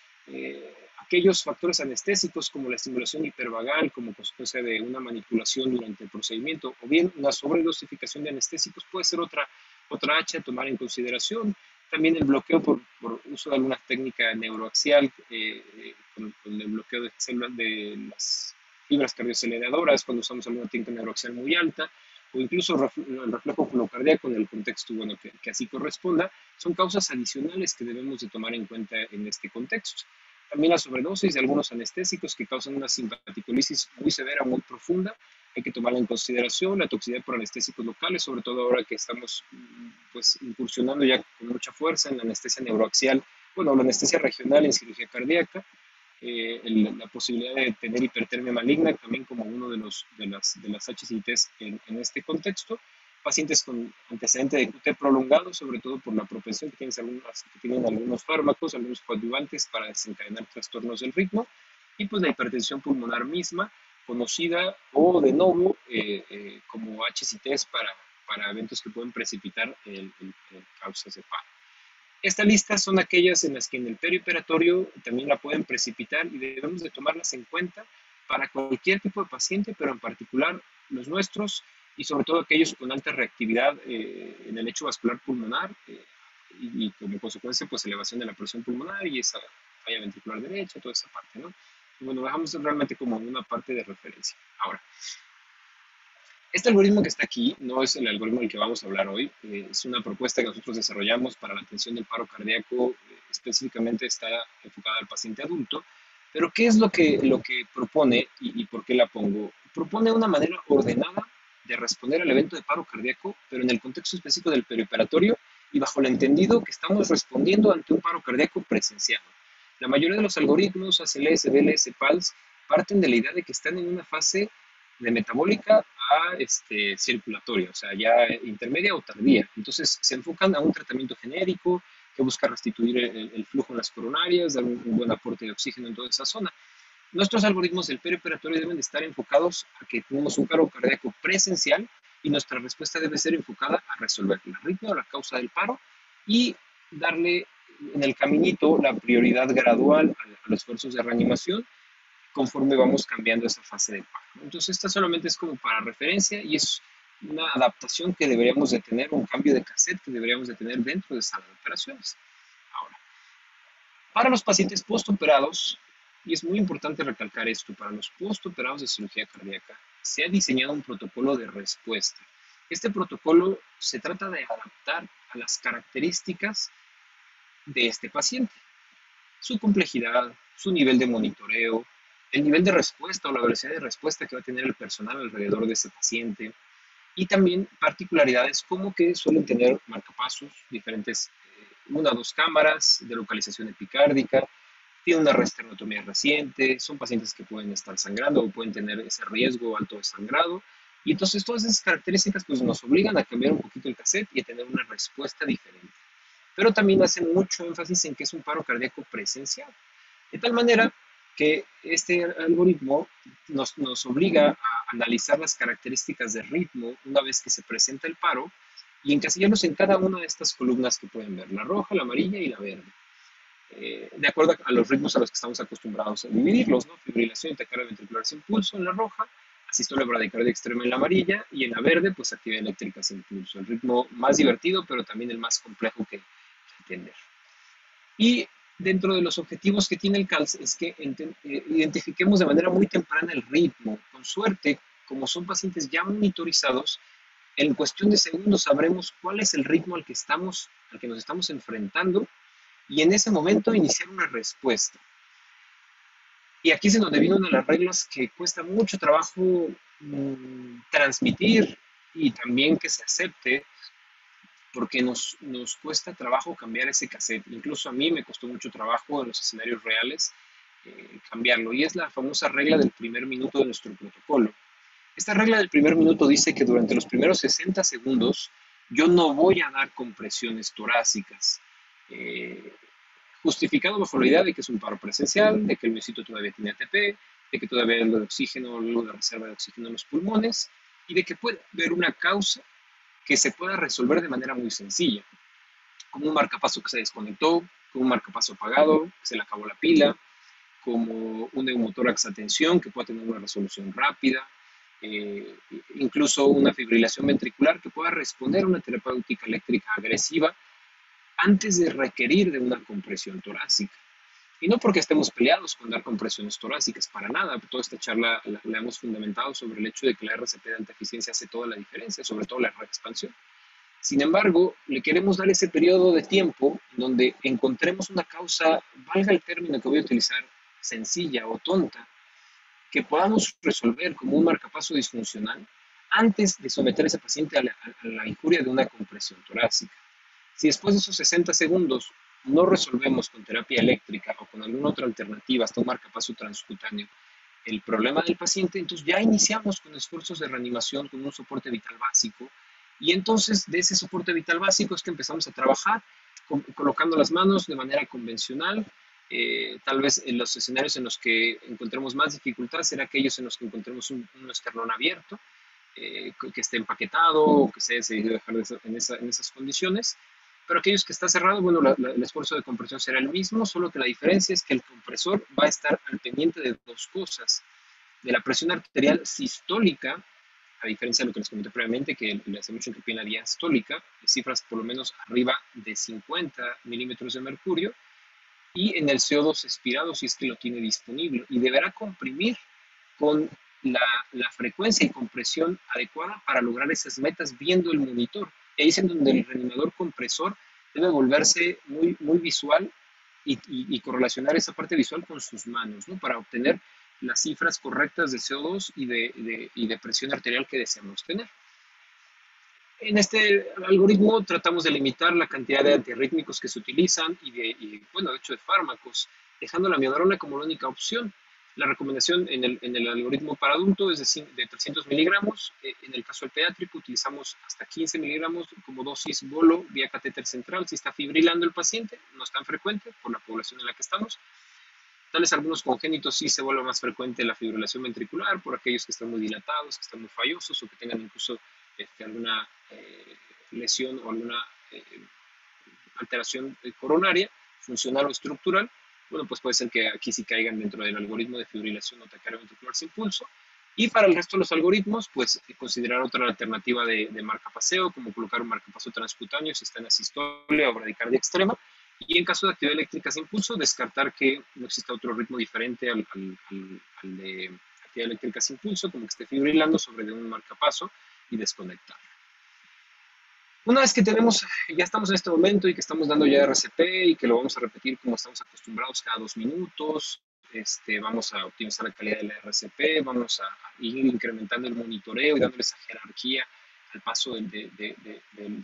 Speaker 2: Aquellos factores anestésicos como la estimulación hipervagal como consecuencia de una manipulación durante el procedimiento o bien una sobredosificación de anestésicos puede ser otra H a tomar en consideración. También el bloqueo por uso de alguna técnica neuroaxial con el bloqueo de células de las fibras cardioaceleradoras cuando usamos alguna técnica neuroaxial muy alta o incluso el reflejo cardíaco en el contexto bueno, que así corresponda, son causas adicionales que debemos de tomar en cuenta en este contexto. También la sobredosis de algunos anestésicos que causan una simpaticolisis muy severa, muy profunda, hay que tomarla en consideración, la toxicidad por anestésicos locales, sobre todo ahora que estamos pues, incursionando ya con mucha fuerza en la anestesia neuroaxial, bueno, la anestesia regional en cirugía cardíaca, la posibilidad de tener hipertermia maligna también como uno de las HCITs en este contexto, pacientes con antecedente de QT prolongado, sobre todo por la propensión que tienen algunos fármacos, algunos coadyuvantes para desencadenar trastornos del ritmo, y pues la hipertensión pulmonar misma, conocida o de nuevo como HCTs para eventos que pueden precipitar causas de paro. Esta lista son aquellas en las que en el perioperatorio también la pueden precipitar y debemos de tomarlas en cuenta para cualquier tipo de paciente, pero en particular los nuestros y sobre todo aquellos con alta reactividad en el lecho vascular pulmonar y como consecuencia pues elevación de la presión pulmonar y esa falla ventricular derecha, toda esa parte, ¿no? Y bueno, dejamos realmente como una parte de referencia. Ahora, este algoritmo que está aquí no es el algoritmo del que vamos a hablar hoy, es una propuesta que nosotros desarrollamos para la atención del paro cardíaco, específicamente está enfocada al paciente adulto, pero ¿qué es lo que propone y por qué la pongo? Propone una manera ordenada de responder al evento de paro cardíaco, pero en el contexto específico del perioperatorio y bajo el entendido que estamos respondiendo ante un paro cardíaco presenciado. La mayoría de los algoritmos, ACLS, BLS, PALS, parten de la idea de que están en una fase de metabólica a circulatoria, o sea, ya intermedia o tardía. Entonces, se enfocan a un tratamiento genérico que busca restituir el flujo en las coronarias, dar un buen aporte de oxígeno en toda esa zona. Nuestros algoritmos del perioperatorio deben estar enfocados a que tenemos un paro cardíaco presencial y nuestra respuesta debe ser enfocada a resolver la arritmia o la causa del paro y darle en el caminito la prioridad gradual a los esfuerzos de reanimación conforme vamos cambiando esa fase del paro. Entonces, esta solamente es como para referencia y es una adaptación que deberíamos de tener, un cambio de cassette que deberíamos de tener dentro de sala de operaciones. Ahora, para los pacientes postoperados, y es muy importante recalcar esto, para los postoperados de cirugía cardíaca, se ha diseñado un protocolo de respuesta. Este protocolo se trata de adaptar a las características de este paciente, su complejidad, su nivel de monitoreo, el nivel de respuesta o la velocidad de respuesta que va a tener el personal alrededor de ese paciente y también particularidades como que suelen tener marcapasos, diferentes, una o dos cámaras de localización epicárdica, tiene una resternotomía reciente, son pacientes que pueden estar sangrando o pueden tener ese riesgo alto de sangrado. Y entonces todas esas características pues, nos obligan a cambiar un poquito el cassette y a tener una respuesta diferente. Pero también hacen mucho énfasis en que es un paro cardíaco presencial. De tal manera que este algoritmo nos obliga a analizar las características de ritmo una vez que se presenta el paro y encasillarlos en cada una de estas columnas que pueden ver, la roja, la amarilla y la verde. De acuerdo a los ritmos a los que estamos acostumbrados a dividirlos, ¿no? Fibrilación y taquicardia ventricular sin pulso en la roja, asistolia bradicardia extrema en la amarilla y en la verde, pues actividad eléctrica sin pulso. El ritmo más divertido, pero también el más complejo que entender. Y dentro de los objetivos que tiene el CALS es que identifiquemos de manera muy temprana el ritmo. Con suerte, como son pacientes ya monitorizados, en cuestión de segundos sabremos cuál es el ritmo al que nos estamos enfrentando y en ese momento iniciar una respuesta. Y aquí es en donde viene una de las reglas que cuesta mucho trabajo transmitir y también que se acepte, porque nos cuesta trabajo cambiar ese cassette. Incluso a mí me costó mucho trabajo en los escenarios reales cambiarlo. Y es la famosa regla del primer minuto de nuestro protocolo. Esta regla del primer minuto dice que durante los primeros 60 segundos yo no voy a dar compresiones torácicas. Justificado bajo la idea de que es un paro presencial, de que el miocito todavía tiene ATP, de que todavía hay algo de oxígeno, algo de reserva de oxígeno en los pulmones, y de que puede haber una causa que se pueda resolver de manera muy sencilla, como un marcapaso que se desconectó, como un marcapaso apagado, que se le acabó la pila, como un neumotórax a tensión que pueda tener una resolución rápida, eh, incluso una fibrilación ventricular que pueda responder a una terapéutica eléctrica agresiva antes de requerir de una compresión torácica. Y no porque estemos peleados con dar compresiones torácicas, para nada. Toda esta charla la hemos fundamentado sobre el hecho de que la RCP de alta eficiencia hace toda la diferencia, sobre todo la reexpansión. Sin embargo, le queremos dar ese periodo de tiempo donde encontremos una causa, valga el término que voy a utilizar, sencilla o tonta, que podamos resolver como un marcapaso disfuncional antes de someter a ese paciente a la injuria de una compresión torácica. Si después de esos 60 segundos no resolvemos con terapia eléctrica o con alguna otra alternativa, hasta un marcapaso transcutáneo, el problema del paciente, entonces ya iniciamos con esfuerzos de reanimación, con un soporte vital básico, y entonces de ese soporte vital básico es que empezamos a trabajar colocando las manos de manera convencional. Tal vez en los escenarios en los que encontremos más dificultad será aquellos en los que encontremos un esternón abierto, que esté empaquetado o que se haya decidido dejar en esas condiciones. Pero aquellos que está cerrado, bueno, el esfuerzo de compresión será el mismo, solo que la diferencia es que el compresor va a estar al pendiente de dos cosas: de la presión arterial sistólica, a diferencia de lo que les comenté previamente, que le hace mucho hincapié en la diastólica, cifras por lo menos arriba de 50 milímetros de mercurio, y en el CO2 expirado si es que lo tiene disponible, y deberá comprimir con la frecuencia y compresión adecuada para lograr esas metas viendo el monitor. Y ahí es en donde el reanimador compresor debe volverse muy visual y correlacionar esa parte visual con sus manos, ¿no? Para obtener las cifras correctas de CO2 y de presión arterial que deseamos tener. En este algoritmo tratamos de limitar la cantidad de antiarrítmicos que se utilizan bueno, de hecho de fármacos, dejando la amiodarona como la única opción. La recomendación en el algoritmo para adulto es de 300 miligramos. En el caso del pediátrico utilizamos hasta 15 miligramos como dosis bolo vía catéter central si está fibrilando el paciente. No es tan frecuente por la población en la que estamos. Tal vez algunos congénitos sí se vuelva más frecuente la fibrilación ventricular por aquellos que están muy dilatados, que están muy fallosos o que tengan incluso alguna lesión o alguna alteración coronaria, funcional o estructural. Bueno, pues puede ser que aquí sí caigan dentro del algoritmo de fibrilación o taquicardia ventricular sin pulso. Y para el resto de los algoritmos, pues considerar otra alternativa de marcapaseo, como colocar un marcapaso transcutáneo si está en asistolia o bradicardia extrema. Y en caso de actividad eléctrica sin pulso, descartar que no exista otro ritmo diferente al de actividad eléctrica sin pulso, como que esté fibrilando sobre de un marcapaso y desconectar. Una vez que ya estamos en este momento y que estamos dando ya RCP y que lo vamos a repetir como estamos acostumbrados cada 2 minutos, vamos a optimizar la calidad de la RCP, vamos a ir incrementando el monitoreo y dándole esa jerarquía al paso de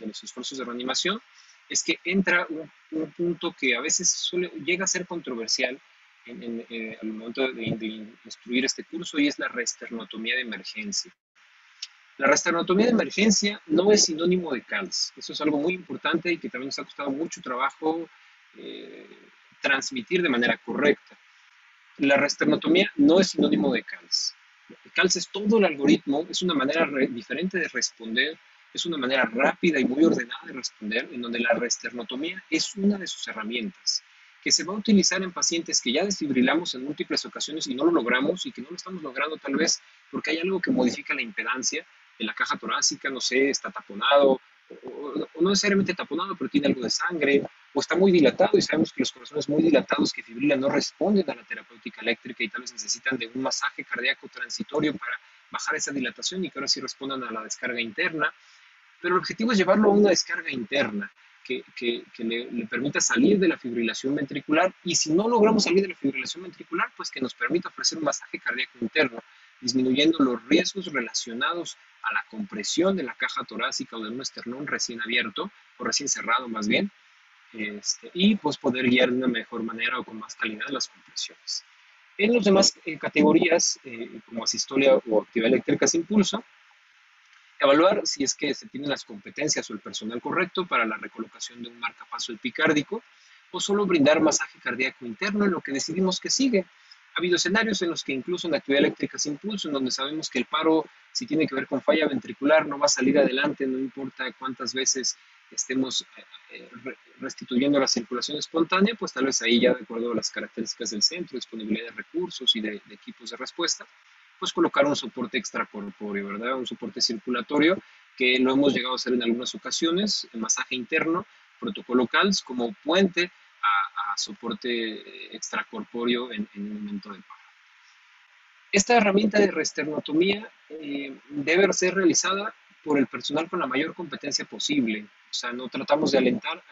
Speaker 2: los esfuerzos de reanimación, es que entra un punto que a veces llega a ser controversial al momento de instruir este curso, y es la reesternotomía de emergencia. La reesternotomía de emergencia no es sinónimo de CALS. Eso es algo muy importante y que también nos ha costado mucho trabajo transmitir de manera correcta. La reesternotomía no es sinónimo de CALS. CALS es todo el algoritmo, es una manera diferente de responder, es una manera rápida y muy ordenada de responder, en donde la reesternotomía es una de sus herramientas, que se va a utilizar en pacientes que ya desfibrilamos en múltiples ocasiones y no lo logramos, y que no lo estamos logrando tal vez porque hay algo que modifica la impedancia de la caja torácica, no sé, está taponado, o no necesariamente taponado, pero tiene algo de sangre, o está muy dilatado, y sabemos que los corazones muy dilatados que fibrilan no responden a la terapéutica eléctrica y tal vez necesitan de un masaje cardíaco transitorio para bajar esa dilatación y que ahora sí respondan a la descarga interna. Pero el objetivo es llevarlo a una descarga interna que le permita salir de la fibrilación ventricular, y si no logramos salir de la fibrilación ventricular, pues que nos permita ofrecer un masaje cardíaco interno, disminuyendo los riesgos relacionados a la compresión de la caja torácica o de un esternón recién abierto, o recién cerrado más bien, y pues poder guiar de una mejor manera o con más calidad las compresiones. En las demás categorías, como asistolia o actividad eléctrica sin pulso, evaluar si es que se tienen las competencias o el personal correcto para la recolocación de un marcapaso epicárdico, o solo brindar masaje cardíaco interno en lo que decidimos que sigue. Ha habido escenarios en los que incluso en actividad eléctrica sin pulso, en donde sabemos que el paro, si tiene que ver con falla ventricular, no va a salir adelante, no importa cuántas veces estemos restituyendo la circulación espontánea, pues tal vez ahí ya de acuerdo a las características del centro, disponibilidad de recursos y de equipos de respuesta, pues colocar un soporte extracorpóreo, ¿verdad? Un soporte circulatorio que lo hemos llegado a hacer en algunas ocasiones, el masaje interno, protocolo CALS como puente a soporte extracorpóreo en un momento de paro. Esta herramienta de resternotomía debe ser realizada por el personal con la mayor competencia posible. O sea, no tratamos de alentar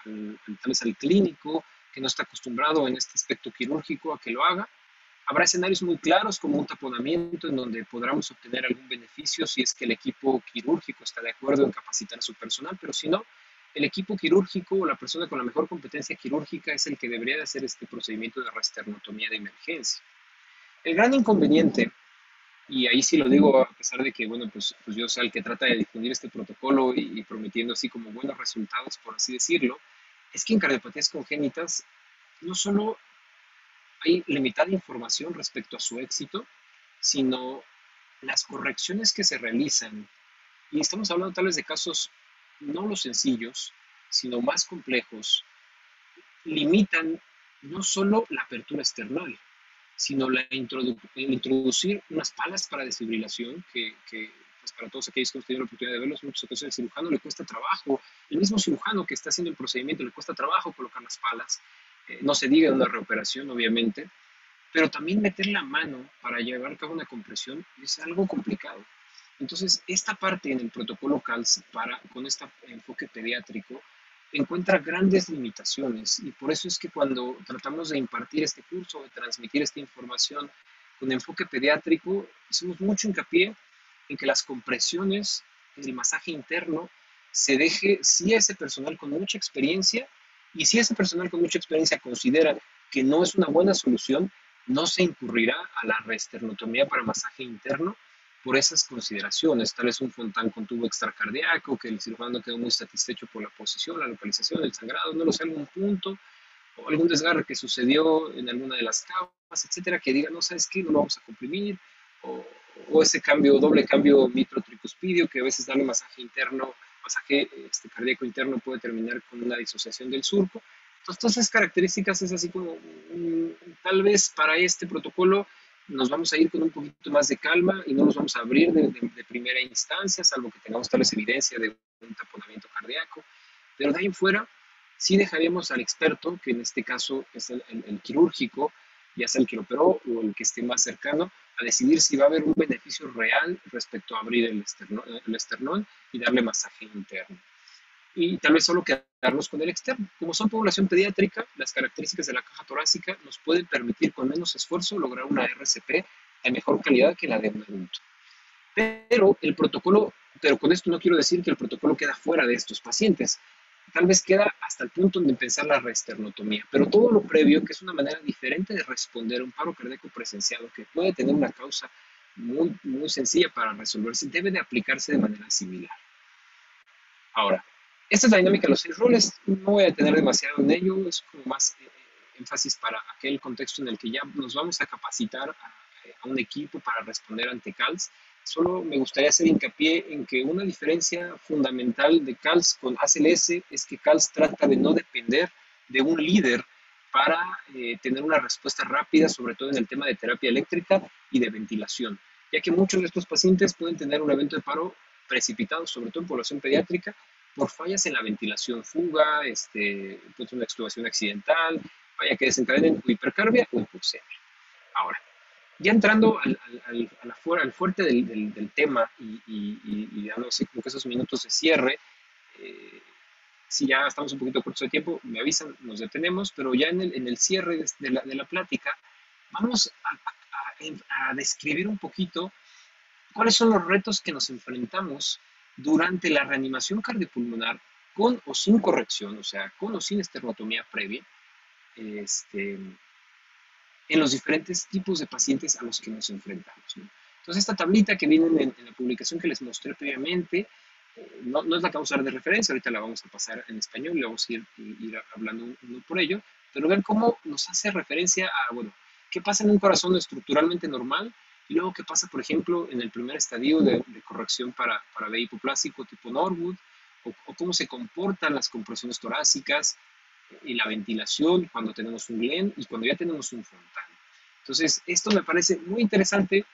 Speaker 2: tal vez al clínico que no está acostumbrado en este aspecto quirúrgico a que lo haga. Habrá escenarios muy claros como un taponamiento en donde podamos obtener algún beneficio si es que el equipo quirúrgico está de acuerdo en capacitar a su personal, pero si no, el equipo quirúrgico o la persona con la mejor competencia quirúrgica es el que debería de hacer este procedimiento de resternotomía de emergencia. El gran inconveniente, y ahí sí lo digo a pesar de que, bueno, pues yo soy el que trata de difundir este protocolo y prometiendo así como buenos resultados, por así decirlo, es que en cardiopatías congénitas no solo hay limitada información respecto a su éxito, sino las correcciones que se realizan. Y estamos hablando tal vez de casos no los sencillos, sino más complejos, limitan no solo la apertura external, sino el introducir unas palas para desfibrilación que pues para todos aquellos que hemos tenido la oportunidad de verlos, muchas ocasiones al cirujano le cuesta trabajo, el mismo cirujano que está haciendo el procedimiento le cuesta trabajo colocar las palas, no se diga una reoperación obviamente, pero también meter la mano para llevar a cabo una compresión es algo complicado. Entonces, esta parte en el protocolo CALS con este enfoque pediátrico encuentra grandes limitaciones y por eso es que cuando tratamos de impartir este curso, de transmitir esta información con enfoque pediátrico, hacemos mucho hincapié en que las compresiones, el masaje interno, se deje sí a ese personal con mucha experiencia y si ese personal con mucha experiencia considera que no es una buena solución, no se incurrirá a la reesternotomía para masaje interno por esas consideraciones, tal vez un fontán con tubo extracardíaco, que el cirujano quedó muy satisfecho por la posición, la localización, el sangrado, no lo sé, algún punto, o algún desgarre que sucedió en alguna de las capas, etcétera, que diga, no sabes qué, no lo vamos a comprimir, o ese cambio, doble cambio mitrotricuspidio, que a veces darle masaje interno, masaje cardíaco interno puede terminar con una disociación del surco. Entonces, todas esas características es así como, tal vez para este protocolo nos vamos a ir con un poquito más de calma y no nos vamos a abrir de primera instancia, salvo que tengamos tal vez evidencia de un taponamiento cardíaco. Pero de ahí en fuera, sí dejaríamos al experto, que en este caso es el quirúrgico, ya sea el que lo operó o el que esté más cercano, a decidir si va a haber un beneficio real respecto a abrir el esternón y darle masaje interno. Y tal vez solo quedarnos con el externo. Como son población pediátrica, las características de la caja torácica nos pueden permitir con menos esfuerzo lograr una RCP de mejor calidad que la de un adulto. Pero con esto no quiero decir que el protocolo queda fuera de estos pacientes. Tal vez queda hasta el punto de empezar la reesternotomía, pero todo lo previo, que es una manera diferente de responder a un paro cardíaco presenciado, que puede tener una causa muy, muy sencilla para resolverse, debe de aplicarse de manera similar. Ahora, esta es la dinámica de los 6 roles, no voy a detener demasiado en ello, es como más énfasis para aquel contexto en el que ya nos vamos a capacitar a un equipo para responder ante CALS. Solo me gustaría hacer hincapié en que una diferencia fundamental de CALS con ACLS es que CALS trata de no depender de un líder para tener una respuesta rápida, sobre todo en el tema de terapia eléctrica y de ventilación, ya que muchos de estos pacientes pueden tener un evento de paro precipitado, sobre todo en población pediátrica, por fallas en la ventilación, fuga, pues una extubación accidental, vaya que desencadenen hipercarbia o hipoxemia. Ahora, ya entrando al fuerte del tema y dando así como que esos minutos de cierre, si ya estamos un poquito cortos de tiempo, me avisan, nos detenemos, pero ya en el cierre de la plática, vamos a describir un poquito cuáles son los retos que nos enfrentamos durante la reanimación cardiopulmonar con o sin corrección, o sea, con o sin esternotomía previa, en los diferentes tipos de pacientes a los que nos enfrentamos, ¿no? Entonces, esta tablita que viene en la publicación que les mostré previamente, no es la que vamos a dar de referencia, ahorita la vamos a pasar en español y vamos a ir hablando uno por ello, pero vean cómo nos hace referencia a, bueno, ¿Qué pasa en un corazón estructuralmente normal? Y luego, ¿qué pasa, por ejemplo, en el primer estadio de corrección para VI hipoplásico tipo Norwood? O cómo se comportan las compresiones torácicas y la ventilación cuando tenemos un Glenn y cuando ya tenemos un Fontan. Entonces, esto me parece muy interesante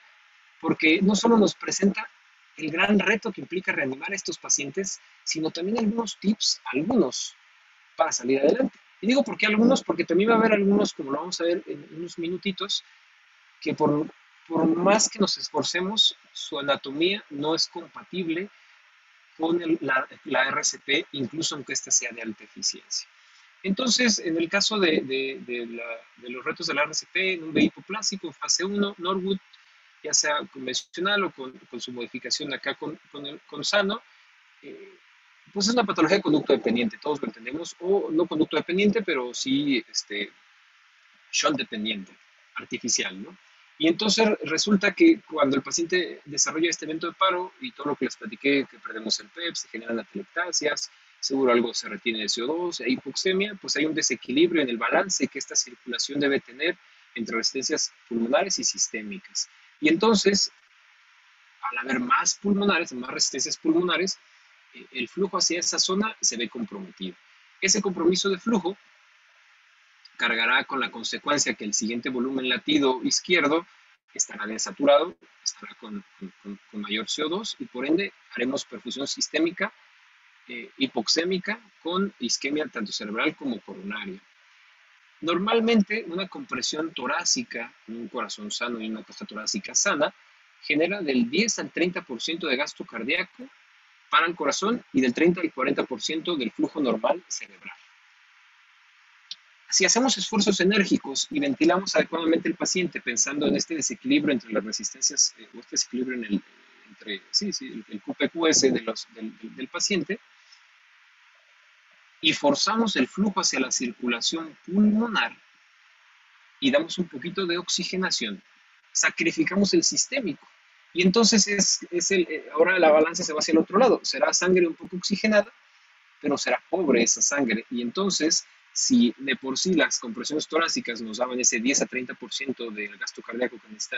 Speaker 2: porque no solo nos presenta el gran reto que implica reanimar a estos pacientes, sino también algunos, para salir adelante. Y digo por qué algunos, porque también va a haber algunos, como lo vamos a ver en unos minutitos, que por más que nos esforcemos, su anatomía no es compatible con la RCP, incluso aunque ésta sea de alta eficiencia. Entonces, en el caso de los retos de la RCP, en un VI hipoplásico, fase 1, Norwood, ya sea convencional o con su modificación acá con Sano, eh, pues es una patología de conducto dependiente, todos lo entendemos, o no conducto dependiente, pero sí shunt dependiente, artificial, ¿no? Y entonces resulta que cuando el paciente desarrolla este evento de paro y todo lo que les platiqué, que perdemos el PEP, se generan atelectasias, seguro algo se retiene de CO2, hay hipoxemia, pues hay un desequilibrio en el balance que esta circulación debe tener entre resistencias pulmonares y sistémicas. Y entonces, al haber más pulmonares, más resistencias pulmonares, el flujo hacia esa zona se ve comprometido. Ese compromiso de flujo cargará con la consecuencia que el siguiente volumen latido izquierdo estará desaturado, estará con mayor CO2 y por ende haremos perfusión sistémica hipoxémica con isquemia tanto cerebral como coronaria. Normalmente una compresión torácica en un corazón sano y una caja torácica sana genera del 10 al 30% de gasto cardíaco para el corazón y del 30 al 40% del flujo normal cerebral. Si hacemos esfuerzos enérgicos y ventilamos adecuadamente el paciente pensando en este desequilibrio entre las resistencias o este desequilibrio entre el QPQS del paciente y forzamos el flujo hacia la circulación pulmonar y damos un poquito de oxigenación, sacrificamos el sistémico. Y entonces ahora la balanza se va hacia el otro lado. Será sangre un poco oxigenada, pero será pobre esa sangre. Y entonces, si de por sí las compresiones torácicas nos daban ese 10 a 30% del gasto cardíaco que necesita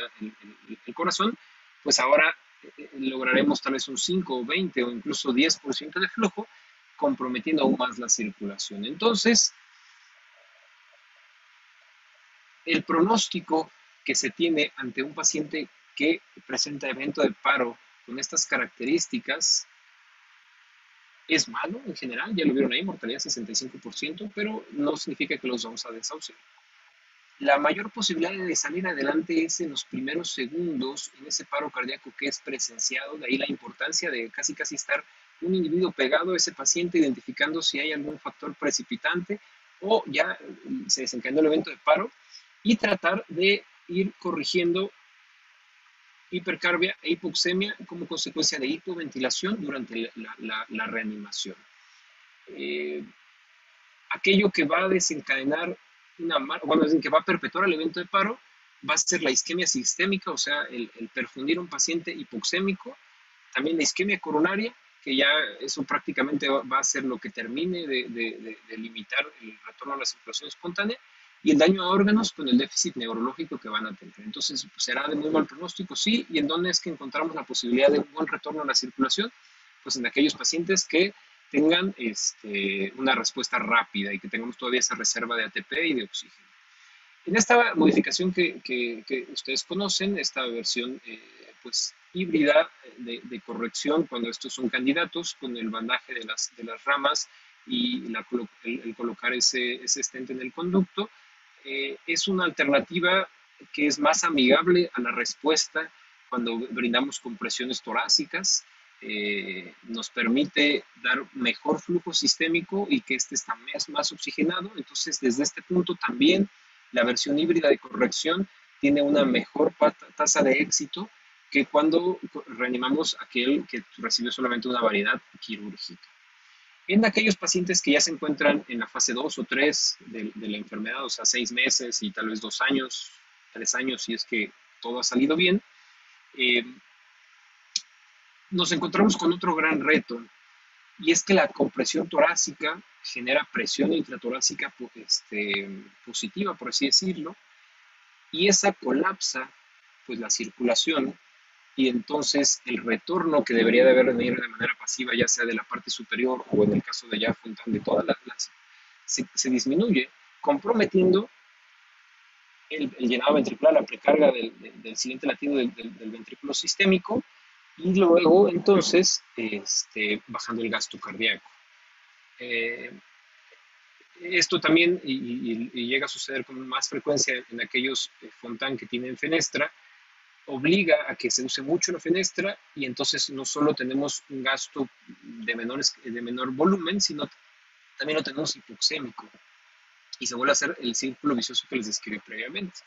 Speaker 2: el corazón, pues ahora lograremos tal vez un 5 o 20 o incluso 10% de flujo, comprometiendo aún más la circulación. Entonces, el pronóstico que se tiene ante un paciente que presenta evento de paro con estas características es malo en general, ya lo vieron ahí, mortalidad 65%, pero no significa que los vamos a desahuciar. La mayor posibilidad de salir adelante es en los primeros segundos en ese paro cardíaco que es presenciado, de ahí la importancia de casi estar un individuo pegado a ese paciente identificando si hay algún factor precipitante o ya se desencadenó el evento de paro y tratar de ir corrigiendo hipercarbia e hipoxemia como consecuencia de hipoventilación durante la reanimación. Aquello que va a desencadenar que va a perpetuar el evento de paro va a ser la isquemia sistémica, o sea, el perfundir a un paciente hipoxémico, también la isquemia coronaria, que ya eso prácticamente va a ser lo que termine de limitar el retorno a la circulación espontánea, y el daño a órganos con el déficit neurológico que van a tener. Entonces, será de muy mal pronóstico, sí, y en dónde es que encontramos la posibilidad de un buen retorno a la circulación, pues en aquellos pacientes que tengan una respuesta rápida y que tengamos todavía esa reserva de ATP y de oxígeno. En esta modificación que ustedes conocen, esta versión pues híbrida de corrección, cuando estos son candidatos, con el bandaje de las ramas y el colocar ese stent en el conducto, es una alternativa que es más amigable a la respuesta cuando brindamos compresiones torácicas, nos permite dar mejor flujo sistémico y que este está más oxigenado. Entonces, desde este punto también la versión híbrida de corrección tiene una mejor tasa de éxito que cuando reanimamos aquel que recibió solamente una variedad quirúrgica. En aquellos pacientes que ya se encuentran en la fase 2 o 3 de la enfermedad, o sea, 6 meses y tal vez 2 años, 3 años, si es que todo ha salido bien, nos encontramos con otro gran reto, y es que la compresión torácica genera presión intratorácica positiva, por así decirlo, y esa colapsa pues la circulación y entonces el retorno que debería de haber venido de manera pasiva, ya sea de la parte superior o en el caso de ya Fontán de todas las se disminuye, comprometiendo el llenado ventricular, la precarga del siguiente latido del ventrículo sistémico y luego entonces bajando el gasto cardíaco. Eh, Esto también, y llega a suceder con más frecuencia en aquellos Fontán que tienen fenestra, obliga a que se use mucho la fenestra y entonces no solo tenemos un gasto de menor volumen, sino también lo tenemos hipoxémico y se vuelve a hacer el círculo vicioso que les describí previamente.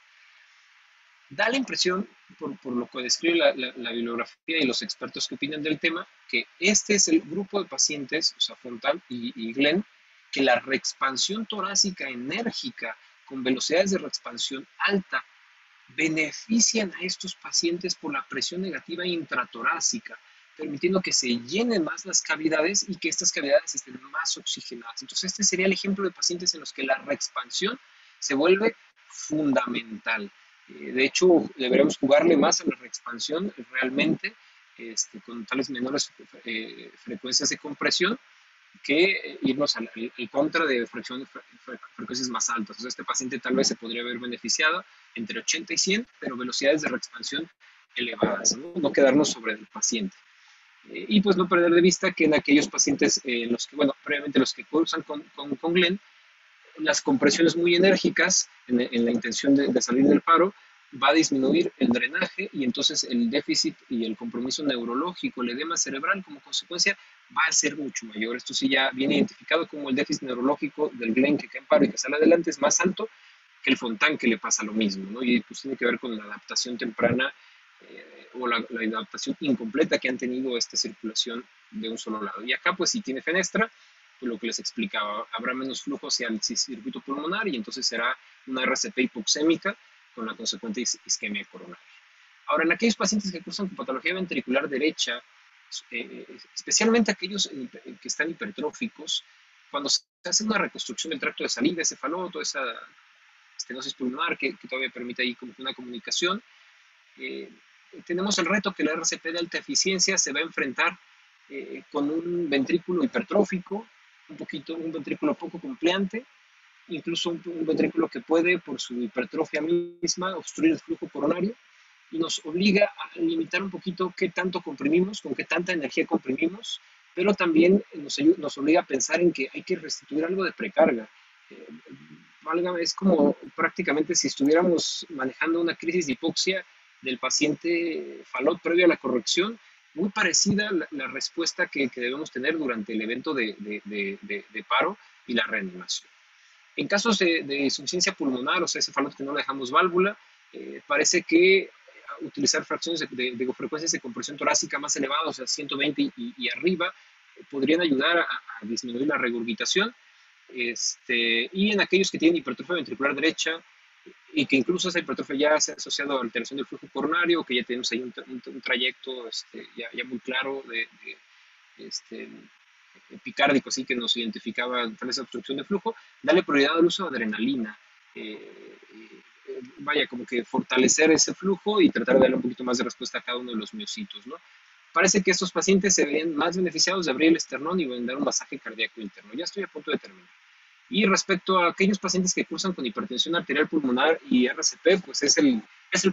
Speaker 2: Da la impresión, por lo que describe la bibliografía y los expertos que opinan del tema, que este es el grupo de pacientes, o sea, Fontan y Glenn, que la reexpansión torácica enérgica con velocidades de reexpansión alta benefician a estos pacientes por la presión negativa intratorácica, permitiendo que se llenen más las cavidades y que estas cavidades estén más oxigenadas. Entonces, este sería el ejemplo de pacientes en los que la reexpansión se vuelve fundamental. De hecho, deberíamos jugarle más a la reexpansión realmente, con tales menores frecuencias de compresión, que irnos al contra de frecuencias más altas. O sea, este paciente tal vez se podría haber beneficiado entre 80 y 100, pero velocidades de reexpansión elevadas, no quedarnos sobre el paciente. Y pues no perder de vista que en aquellos pacientes, los que, bueno, previamente los que cursan con Glenn, las compresiones muy enérgicas en la intención de salir del paro, va a disminuir el drenaje y entonces el déficit y el compromiso neurológico, el edema cerebral como consecuencia va a ser mucho mayor. Esto sí ya viene identificado como el déficit neurológico del Glenn que cae en paro y que sale adelante es más alto que el Fontán que le pasa lo mismo, ¿no? Y pues tiene que ver con la adaptación temprana o la adaptación incompleta que han tenido esta circulación de un solo lado. Y acá pues si tiene fenestra, pues lo que les explicaba, habrá menos flujo hacia el circuito pulmonar y entonces será una RCP hipoxémica con la consecuente isquemia coronaria. Ahora, en aquellos pacientes que cursan con patología ventricular derecha, especialmente aquellos que están hipertróficos, cuando se hace una reconstrucción del tracto de salida, ese faloto, esa estenosis pulmonar que todavía permite ahí como una comunicación, eh, tenemos el reto que la RCP de alta eficiencia se va a enfrentar con un ventrículo hipertrófico, un ventrículo poco compleante, incluso un ventrículo que puede, por su hipertrofia misma, obstruir el flujo coronario y nos obliga a limitar un poquito qué tanto comprimimos, con qué tanta energía comprimimos, pero también nos obliga a pensar en que hay que restituir algo de precarga. Eh, es como prácticamente si estuviéramos manejando una crisis de hipoxia del paciente Falot previo a la corrección, muy parecida la respuesta que debemos tener durante el evento de paro y la reanimación. En casos de insuficiencia pulmonar, o sea, ese Falot que no le dejamos válvula, parece que utilizar fracciones de frecuencias de compresión torácica más elevadas, o sea, 120 y arriba, podrían ayudar a disminuir la regurgitación. Y en aquellos que tienen hipertrofia ventricular derecha y que incluso esa hipertrofia ya se ha asociado a alteración del flujo coronario, que ya tenemos ahí un trayecto ya muy claro este, epicárdico, así que nos identificaba esa obstrucción de flujo, darle prioridad al uso de adrenalina. Vaya, como que fortalecer ese flujo y tratar de darle un poquito más de respuesta a cada uno de los miocitos, ¿no? Parece que estos pacientes se ven más beneficiados de abrir el esternón y dar un masaje cardíaco interno. Ya estoy a punto de terminar. Y respecto a aquellos pacientes que cursan con hipertensión arterial pulmonar y RCP, pues es el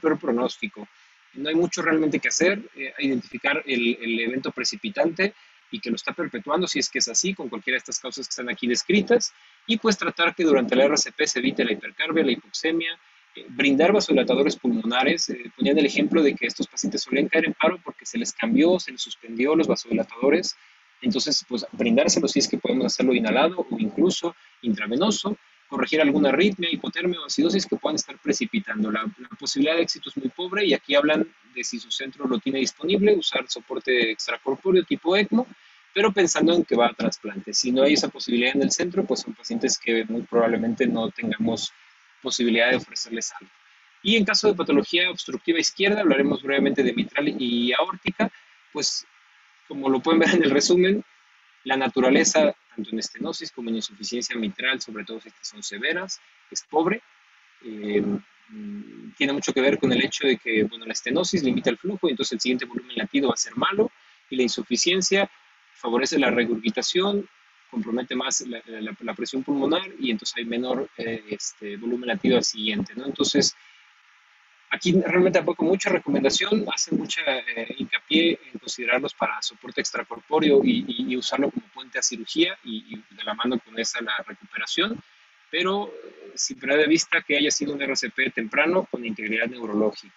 Speaker 2: peor pronóstico. No hay mucho realmente que hacer, identificar el evento precipitante y que lo está perpetuando, si es que es así, con cualquiera de estas causas que están aquí descritas, y pues tratar que durante la RCP se evite la hipercarbia, la hipoxemia, brindar vasodilatadores pulmonares. Ponían el ejemplo de que estos pacientes solían caer en paro porque se les cambió, se les suspendió los vasodilatadores. Entonces, pues brindárselos si es que podemos hacerlo inhalado o incluso intravenoso, corregir alguna arritmia, hipotermia o acidosis que puedan estar precipitando. La posibilidad de éxito es muy pobre y aquí hablan de si su centro lo tiene disponible, usar soporte extracorpóreo tipo ECMO, pero pensando en que va a trasplante. Si no hay esa posibilidad en el centro, pues son pacientes que muy probablemente no tengamos posibilidad de ofrecerles algo. Y en caso de patología obstructiva izquierda, hablaremos brevemente de mitral y aórtica, pues como lo pueden ver en el resumen, la naturaleza, tanto en estenosis como en insuficiencia mitral, sobre todo si estas son severas, es pobre. tiene mucho que ver con el hecho de que, bueno, la estenosis limita el flujo y entonces el siguiente volumen latido va a ser malo y la insuficiencia favorece la regurgitación, compromete más la presión pulmonar y entonces hay menor volumen latido al siguiente, ¿no? Entonces, aquí realmente tampoco mucha recomendación, hace mucha hincapié en considerarlos para soporte extracorpóreo y usarlo como puente a cirugía y de la mano con esa la recuperación, pero sin perder de vista que haya sido un RCP temprano con integridad neurológica.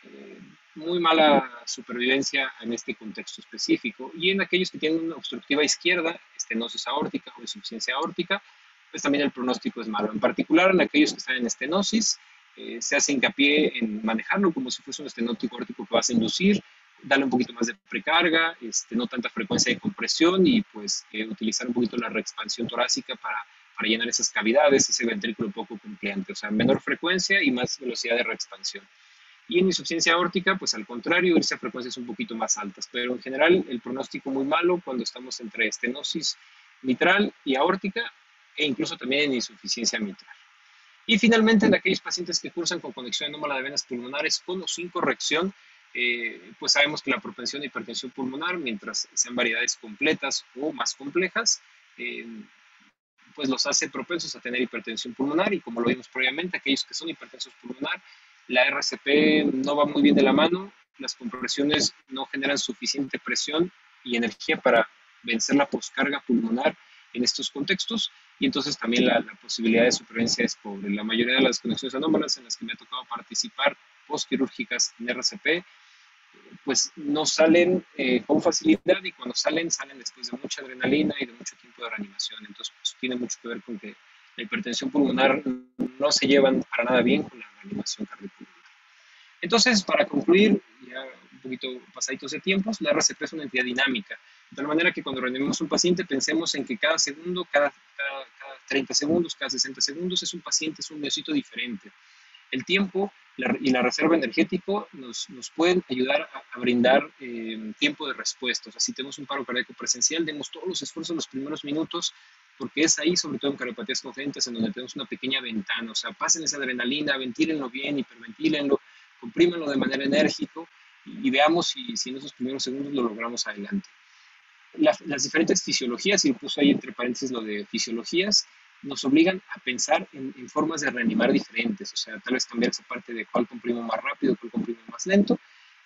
Speaker 2: Eh, Muy mala supervivencia en este contexto específico. Y en aquellos que tienen una obstructiva izquierda, estenosis aórtica o insuficiencia aórtica, pues también el pronóstico es malo. En particular en aquellos que están en estenosis, se hace hincapié en manejarlo como si fuese un estenótico aórtico que vas a inducir, darle un poquito más de precarga, no tanta frecuencia de compresión y pues utilizar un poquito la reexpansión torácica para llenar esas cavidades, ese ventrículo poco cumpliente, o sea, menor frecuencia y más velocidad de reexpansión. Y en insuficiencia aórtica, pues al contrario, irse a frecuencias un poquito más altas, pero en general el pronóstico muy malo cuando estamos entre estenosis mitral y aórtica e incluso también en insuficiencia mitral. Y finalmente, en aquellos pacientes que cursan con conexión anómala de venas pulmonares con o sin corrección, pues sabemos que la propensión a hipertensión pulmonar, mientras sean variedades completas o más complejas, eh, pues los hace propensos a tener hipertensión pulmonar y como lo vimos previamente, aquellos que son hipertensos pulmonar, la RCP no va muy bien de la mano, las compresiones no generan suficiente presión y energía para vencer la poscarga pulmonar en estos contextos y entonces también la posibilidad de supervivencia es pobre. La mayoría de las conexiones anómalas en las que me ha tocado participar postquirúrgicas en RCP pues no salen con facilidad y cuando salen, salen después de mucha adrenalina y de mucho tiempo de reanimación. Entonces, pues, tiene mucho que ver con que la hipertensión pulmonar no se llevan para nada bien con la reanimación cardiopulmonar. Entonces, para concluir, ya un poquito pasaditos de tiempos, la RCP es una entidad dinámica, de tal manera que cuando reanimamos un paciente pensemos en que cada segundo, cada 30 segundos, cada 60 segundos es un paciente, es un miocito diferente. El tiempo y la reserva energético nos pueden ayudar a brindar tiempo de respuesta. O sea, si tenemos un paro cardíaco presencial, demos todos los esfuerzos en los primeros minutos, porque es ahí, sobre todo en cardiopatías congénitas, en donde tenemos una pequeña ventana. O sea, pasen esa adrenalina, ventílenlo bien, hiperventílenlo, comprímenlo de manera enérgica y veamos si en esos primeros segundos lo logramos adelante. Las diferentes fisiologías, y puso ahí entre paréntesis lo de fisiologías, nos obligan a pensar en formas de reanimar diferentes, o sea, tal vez cambiar esa parte de cuál comprimo más rápido, cuál comprimo más lento,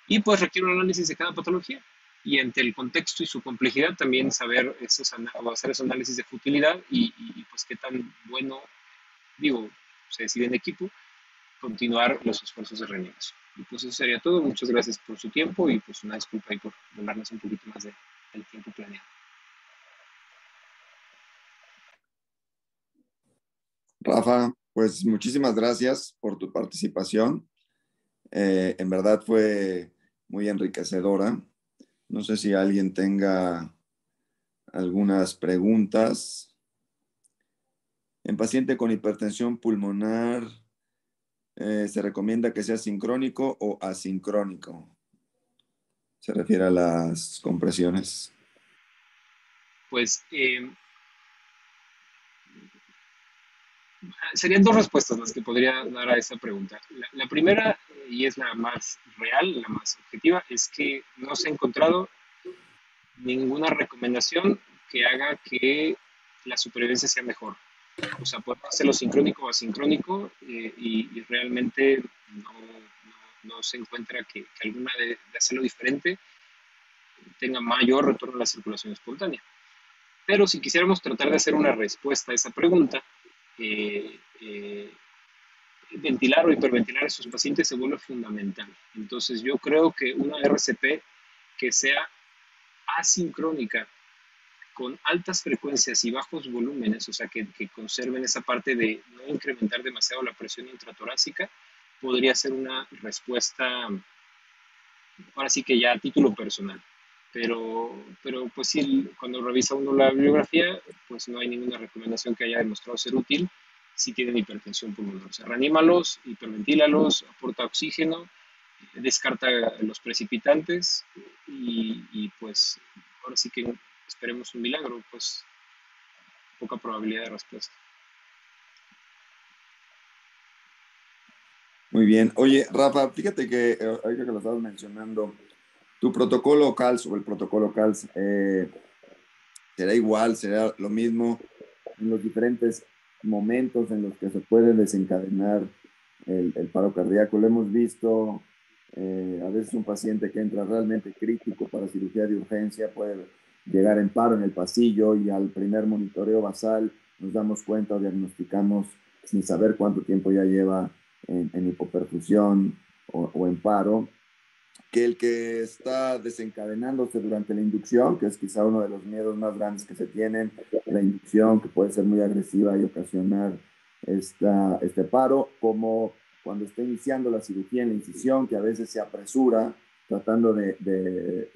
Speaker 2: y pues requiere un análisis de cada patología. Y ante el contexto y su complejidad, también saber o hacer esos análisis de futilidad y pues qué tan bueno, digo, se decide en equipo, continuar los esfuerzos de reanimación. Y pues eso sería todo. Muchas gracias por su tiempo y pues una disculpa ahí por volarnos un poquito más del tiempo planeado.
Speaker 3: Rafa, pues muchísimas gracias por tu participación. En verdad fue muy enriquecedora. No sé si alguien tenga algunas preguntas. En paciente con hipertensión pulmonar, ¿se recomienda que sea sincrónico o asincrónico? Se refiere a las compresiones.
Speaker 2: Pues serían dos respuestas las que podría dar a esa pregunta. La primera, y es la más real, la más objetiva, es que no se ha encontrado ninguna recomendación que haga que la supervivencia sea mejor. O sea, podemos hacerlo sincrónico o asincrónico y realmente no se encuentra que alguna de hacerlo diferente tenga mayor retorno a la circulación espontánea. Pero si quisiéramos tratar de hacer una respuesta a esa pregunta, eh, eh, ventilar o hiperventilar a esos pacientes se vuelve fundamental. Entonces yo creo que una RCP que sea asincrónica, con altas frecuencias y bajos volúmenes, o sea, que conserven esa parte de no incrementar demasiado la presión intratorácica, podría ser una respuesta, ahora sí que ya a título personal. Pero pues sí, cuando revisa uno la bibliografía, pues no hay ninguna recomendación que haya demostrado ser útil si tienen hipertensión pulmonar. O sea, reanímalos, hiperventílalos, aporta oxígeno, descarta los precipitantes y pues ahora sí que esperemos un milagro, pues poca probabilidad de respuesta.
Speaker 3: Muy bien. Oye, Rafa, fíjate que ahorita que lo estabas mencionando, tu protocolo CALS o el protocolo CALS, ¿será igual, será lo mismo en los diferentes momentos en los que se puede desencadenar el paro cardíaco? Lo hemos visto, a veces un paciente que entra realmente crítico para cirugía de urgencia puede llegar en paro en el pasillo y al primer monitoreo basal nos damos cuenta o diagnosticamos sin saber cuánto tiempo ya lleva en hipoperfusión o en paro, que el que está desencadenándose durante la inducción, que es quizá uno de los miedos más grandes que se tienen, la inducción que puede ser muy agresiva y ocasionar este paro, como cuando está iniciando la cirugía en la incisión, que a veces se apresura tratando de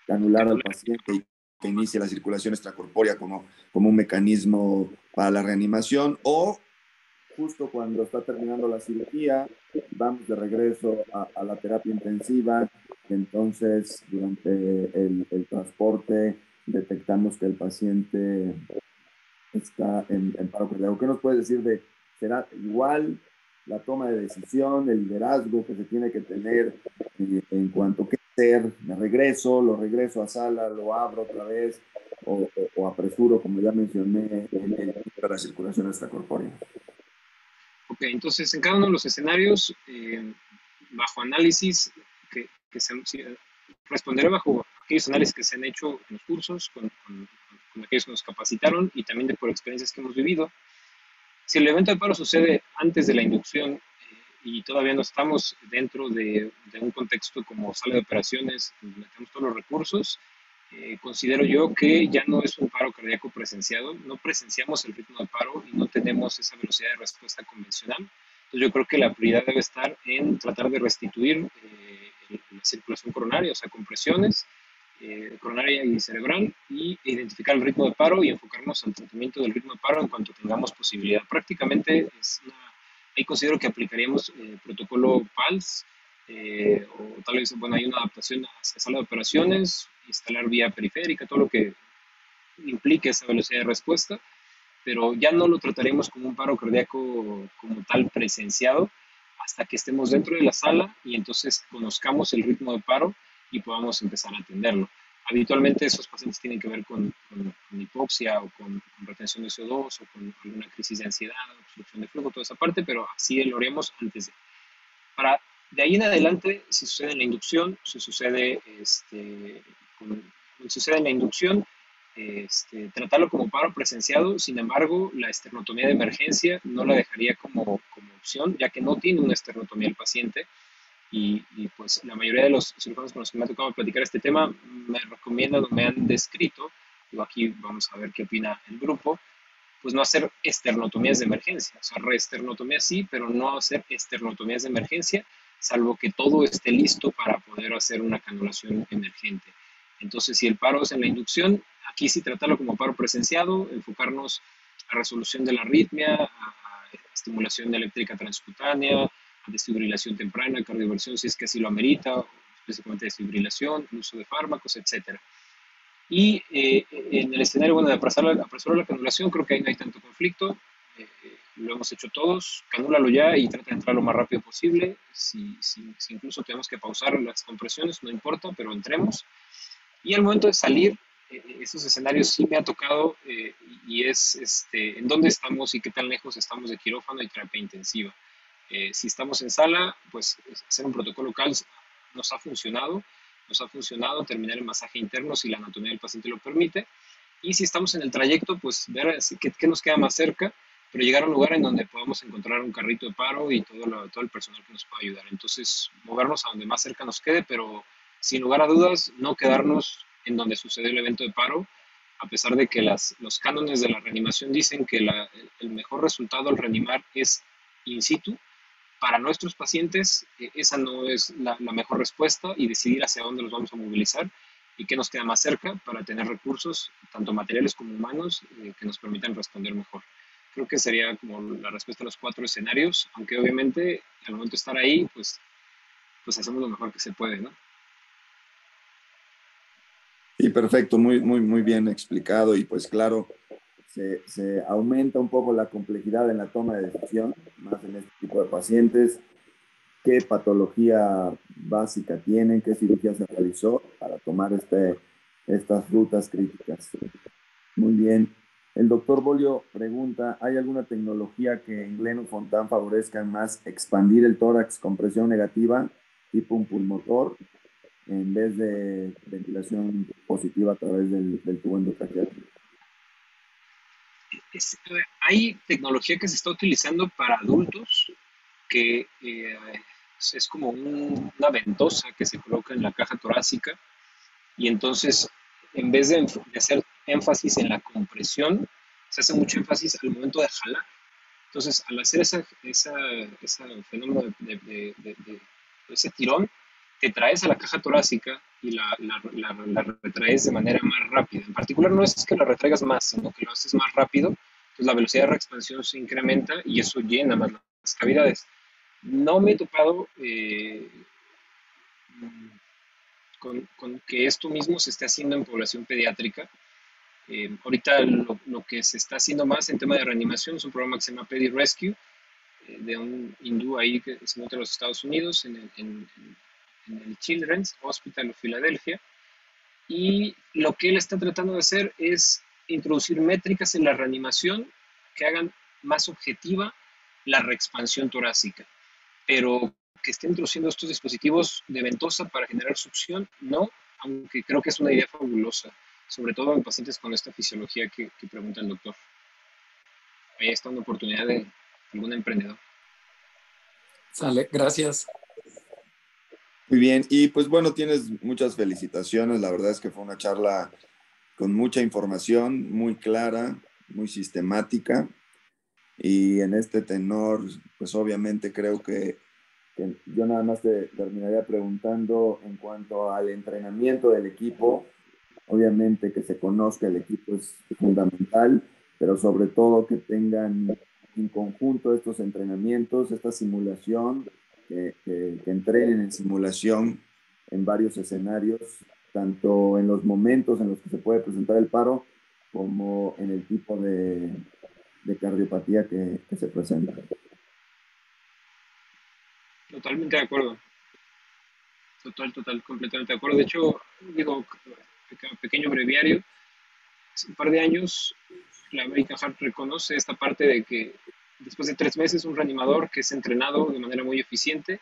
Speaker 3: anular al paciente y que inicie la circulación extracorpórea como un mecanismo para la reanimación, o justo cuando está terminando la cirugía, vamos de regreso a la terapia intensiva, y entonces durante el transporte detectamos que el paciente está en paro cardíaco. ¿Qué nos puedes decir de, será igual la toma de decisión, el liderazgo que se tiene que tener en cuanto a qué hacer? Me regreso, lo regreso a sala, lo abro otra vez, o apresuro, como ya mencioné, para la circulación extracorpórea.
Speaker 2: Ok, entonces en cada uno de los escenarios, bajo análisis, responderé bajo aquellos análisis que se han hecho en los cursos, con aquellos que nos capacitaron y también por experiencias que hemos vivido. Si el evento de paro sucede antes de la inducción y todavía no estamos dentro de un contexto como sala de operaciones, donde metemos todos los recursos, considero yo que ya no es un paro cardíaco presenciado, no presenciamos el ritmo de paro y no tenemos esa velocidad de respuesta convencional. Entonces yo creo que la prioridad debe estar en tratar de restituir la circulación coronaria, o sea, compresiones coronaria y cerebral, y identificar el ritmo de paro y enfocarnos al tratamiento del ritmo de paro en cuanto tengamos posibilidad. Prácticamente ahí considero que aplicaríamos protocolo PALS, o tal vez, bueno, hay una adaptación hacia sala de operaciones, instalar vía periférica, todo lo que implique esa velocidad de respuesta, pero ya no lo trataremos como un paro cardíaco como tal presenciado hasta que estemos dentro de la sala y entonces conozcamos el ritmo de paro y podamos empezar a atenderlo. Habitualmente esos pacientes tienen que ver con hipoxia o con retención de CO2 o con alguna crisis de ansiedad, obstrucción de flujo, toda esa parte, pero así lo haremos antes de. Para de ahí en adelante, si sucede en la inducción, si sucede, sucede en la inducción, tratarlo como paro presenciado. Sin embargo, la esternotomía de emergencia no la dejaría como opción, ya que no tiene una esternotomía el paciente. Pues la mayoría de los cirujanos con los que me ha tocado platicar este tema me recomiendan o me han descrito, y aquí vamos a ver qué opina el grupo, pues no hacer esternotomías de emergencia, o sea, reesternotomías sí, pero no hacer esternotomías de emergencia, salvo que todo esté listo para poder hacer una canulación emergente. Entonces, si el paro es en la inducción, aquí sí tratarlo como paro presenciado, enfocarnos a resolución de la arritmia, a estimulación eléctrica transcutánea, a desfibrilación temprana, cardioversión si es que así lo amerita, específicamente desfibrilación, el uso de fármacos, etcétera. Y en el escenario, bueno, de apresurar la canulación, creo que ahí no hay tanto conflicto. Lo hemos hecho todos, canúlalo ya y trata de entrar lo más rápido posible. Si incluso tenemos que pausar las compresiones, no importa, pero entremos. Y al momento de salir, esos escenarios sí me ha tocado y es en dónde estamos y qué tan lejos estamos de quirófano y terapia intensiva. Si estamos en sala, pues hacer un protocolo CALS nos ha funcionado terminar el masaje interno si la anatomía del paciente lo permite. Y si estamos en el trayecto, pues ver qué nos queda más cerca, pero llegar a un lugar en donde podamos encontrar un carrito de paro y todo el personal que nos pueda ayudar. Entonces, movernos a donde más cerca nos quede, pero sin lugar a dudas, no quedarnos en donde sucedió el evento de paro, a pesar de que los cánones de la reanimación dicen que el mejor resultado al reanimar es in situ. Para nuestros pacientes, esa no es la mejor respuesta y decidir hacia dónde los vamos a movilizar y qué nos queda más cerca para tener recursos, tanto materiales como humanos, que nos permitan responder mejor. Creo que sería como la respuesta a los 4 escenarios, aunque obviamente al momento de estar ahí, pues hacemos lo mejor que se puede, ¿no?
Speaker 3: Sí, perfecto, muy, muy, muy bien explicado y pues claro, se aumenta un poco la complejidad en la toma de decisión, más en este tipo de pacientes. ¿Qué patología básica tienen? ¿Qué cirugía se realizó para tomar estas rutas críticas? Muy bien. El doctor Bolio pregunta, ¿hay alguna tecnología que en Glenn Fontaine favorezca más expandir el tórax con presión negativa, tipo un pulmotor, en vez de ventilación positiva a través del tubo endotraqueal?
Speaker 2: Hay tecnología que se está utilizando para adultos que es como una ventosa que se coloca en la caja torácica y entonces en vez de hacer énfasis en la compresión, se hace mucho énfasis al momento de jalar. Entonces, al hacer ese fenómeno ese tirón, te traes a la caja torácica y la retraes de manera más rápida. En particular, no es que la retraigas más, sino que lo haces más rápido. Entonces, la velocidad de reexpansión se incrementa y eso llena más las cavidades. No me he topado con que esto mismo se esté haciendo en población pediátrica. Ahorita lo que se está haciendo más en tema de reanimación es un programa que se llama Pedi Rescue, de un hindú ahí que se encuentra en los Estados Unidos, en el Children's Hospital of Philadelphia. Y lo que él está tratando de hacer es introducir métricas en la reanimación que hagan más objetiva la reexpansión torácica. Pero que esté introduciendo estos dispositivos de ventosa para generar succión, no, aunque creo que es una idea fabulosa, sobre todo en pacientes con esta fisiología que pregunta el doctor. Ahí está una oportunidad de algún emprendedor.
Speaker 4: Sale, gracias.
Speaker 3: Muy bien, y pues bueno, tienes muchas felicitaciones, la verdad es que fue una charla con mucha información, muy clara, muy sistemática, y en este tenor, pues obviamente creo que yo nada más te terminaría preguntando en cuanto al entrenamiento del equipo. Obviamente que se conozca el equipo es fundamental, pero sobre todo que tengan en conjunto estos entrenamientos, esta simulación, que entrenen en simulación en varios escenarios, tanto en los momentos en los que se puede presentar el paro, como en el tipo de cardiopatía que se presenta.
Speaker 2: Totalmente de acuerdo. Completamente de acuerdo. De hecho, digo, pequeño breviario, hace un par de años la American Heart reconoce esta parte de que después de 3 meses un reanimador que es entrenado de manera muy eficiente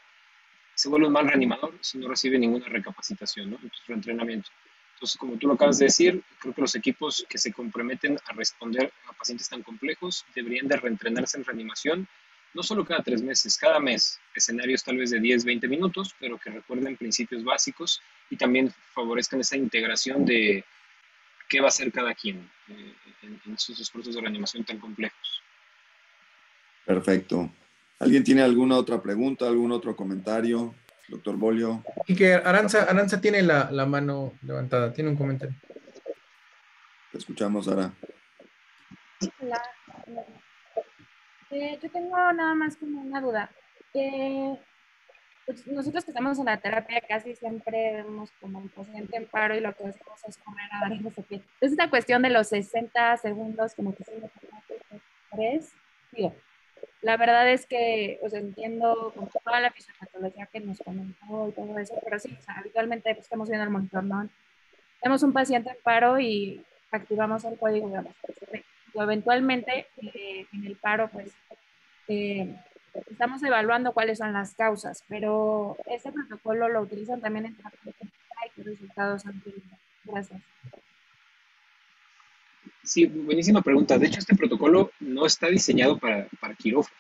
Speaker 2: se vuelve un mal reanimador si no recibe ninguna recapacitación, ¿no? Entonces, reentrenamiento. Entonces, como tú lo acabas de decir, creo que los equipos que se comprometen a responder a pacientes tan complejos deberían de reentrenarse en reanimación, no solo cada 3 meses, cada mes, escenarios tal vez de 10, 20 minutos, pero que recuerden principios básicos y también favorezcan esa integración de qué va a hacer cada quien en esos esfuerzos de reanimación tan complejos.
Speaker 3: Perfecto. ¿Alguien tiene alguna otra pregunta, algún otro comentario? Doctor Bolio.
Speaker 1: Y que Aranza tiene la mano levantada, tiene un comentario.
Speaker 3: Te escuchamos, Sara.
Speaker 5: Hola. Yo tengo nada más como una duda. Pues nosotros que estamos en la terapia casi siempre vemos como un paciente en paro y lo que hacemos es correr a dar RCP. Es esta cuestión de los 60 segundos como que se tres. Digo, la verdad es que entiendo como toda la fisiopatología que nos comentó y todo eso, pero sí, o sea, habitualmente pues, estamos viendo el monitor, ¿no? Tenemos un paciente en paro y activamos el código de RCP. O eventualmente en el paro, pues estamos evaluando cuáles son las causas, pero ese protocolo lo utilizan también en terapia y qué resultados han tenido. Gracias.
Speaker 2: Sí, buenísima pregunta. De hecho, este protocolo no está diseñado para quirófano.